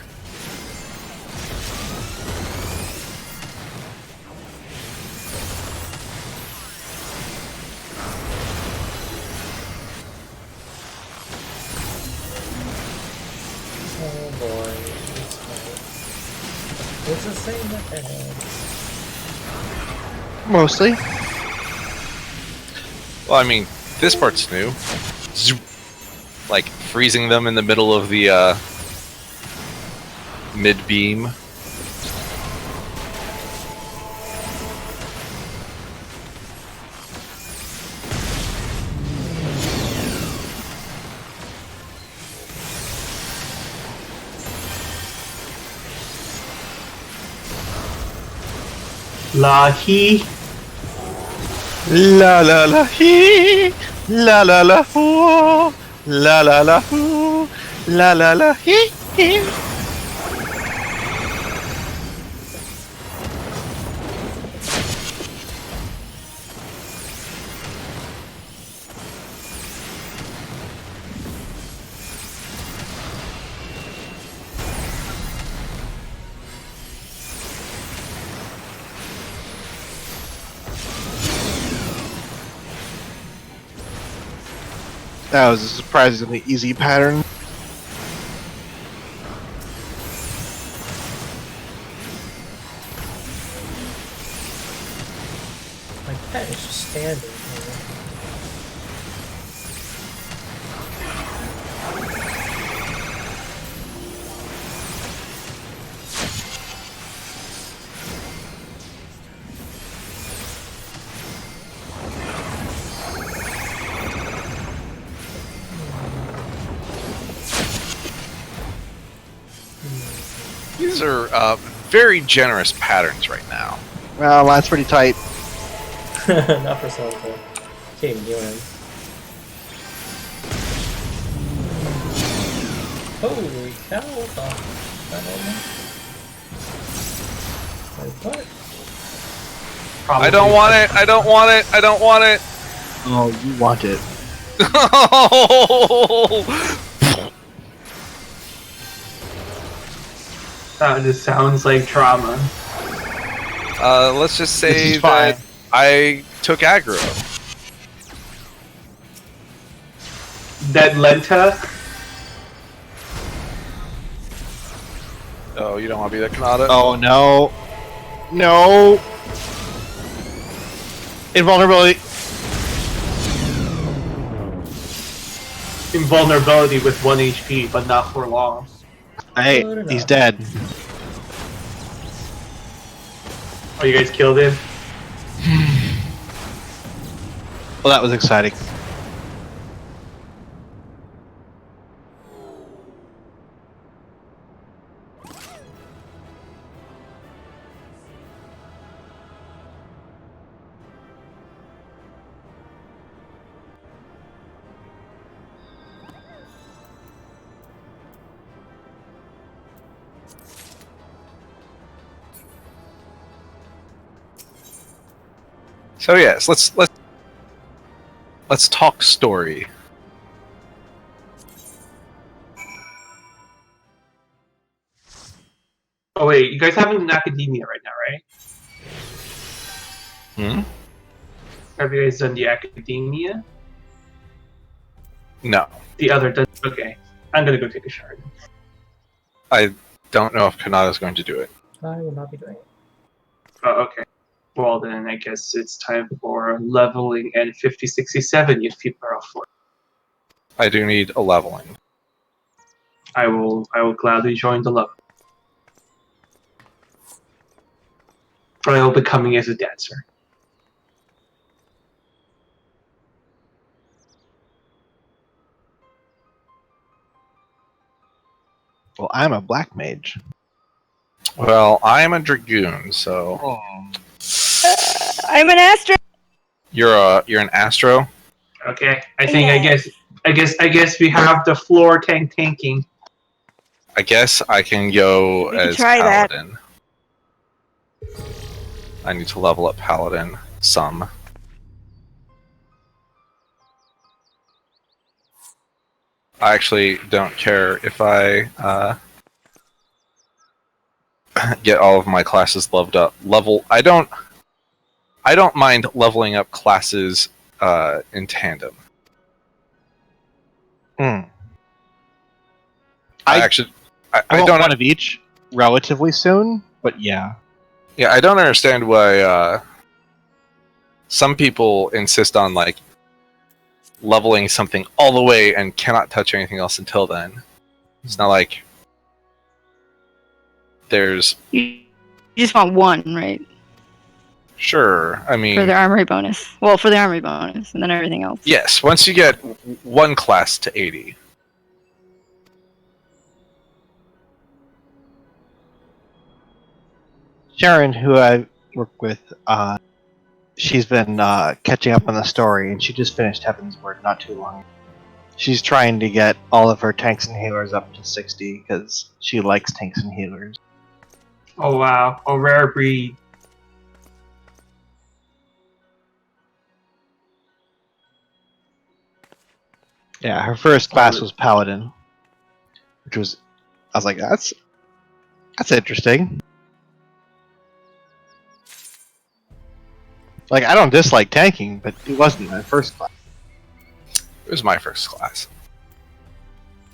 Oh boy, it's the same ahead. Mostly. Well, I mean, this part's new. Zoop. Like, freezing them in the middle of the, mid-beam. Lahi. La la la hee, la la la hoo, la la la hoo, la la la hee hee. That was a surprisingly easy pattern. My pet is just standing here. These are very generous patterns right now. Well, that's pretty tight. Not for someone to keep doing. Holy cow, what the? Like what? I don't want it. I don't want it. I don't want it. Oh, you want it. That just sounds like trauma. Let's just This say is fine. that I took aggro. Dead Lenta. Oh, you don't want to be that Kanata? Oh no. No. Invulnerability. Invulnerability with 1 HP, but not for long. Hey, he's dead. Oh, you guys killed him? Well, that was exciting. So yes, let's talk story. Oh wait, you guys haven't done academia right now, right? Hmm? Have you guys done the academia? No, The other does. Okay, I'm gonna go take a shower. I don't know if Kanata's going to do it. I will not be doing it. Oh, okay. Well then, I guess it's time for leveling and 5067 if people are up for it. I do need a leveling. I will gladly join the level. But I will be coming as a dancer. Well, I'm a black mage. Well, I'm a dragoon, so I'm an Astro. you're an astro. Okay, I guess we have the floor tanking. I guess I can go We could as try that. paladin. I need to level up paladin some. I actually don't care if I get all of my classes leveled up. I don't mind leveling up classes in tandem. Hmm. I I want don't one of each relatively soon, but yeah. Yeah, I don't understand why some people insist on like leveling something all the way and cannot touch anything else until then. It's not like there's You just want one, right? sure. I mean, For the armory bonus. Well, for the armory bonus, and then everything else. yes. Once you get one class to 80, Sharon, who I work with, she's been catching up on the story, and she just finished Heaven's Word not too long ago. She's trying to get all of her tanks and healers up to 60 because she likes tanks and healers. Oh wow, a rare breed. Yeah, her first class was Paladin, which was, I was like, that's interesting. Like, I don't dislike tanking, but it wasn't my first class. it was my first class,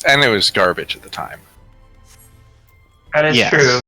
and it was garbage at the time. That is Yes. true.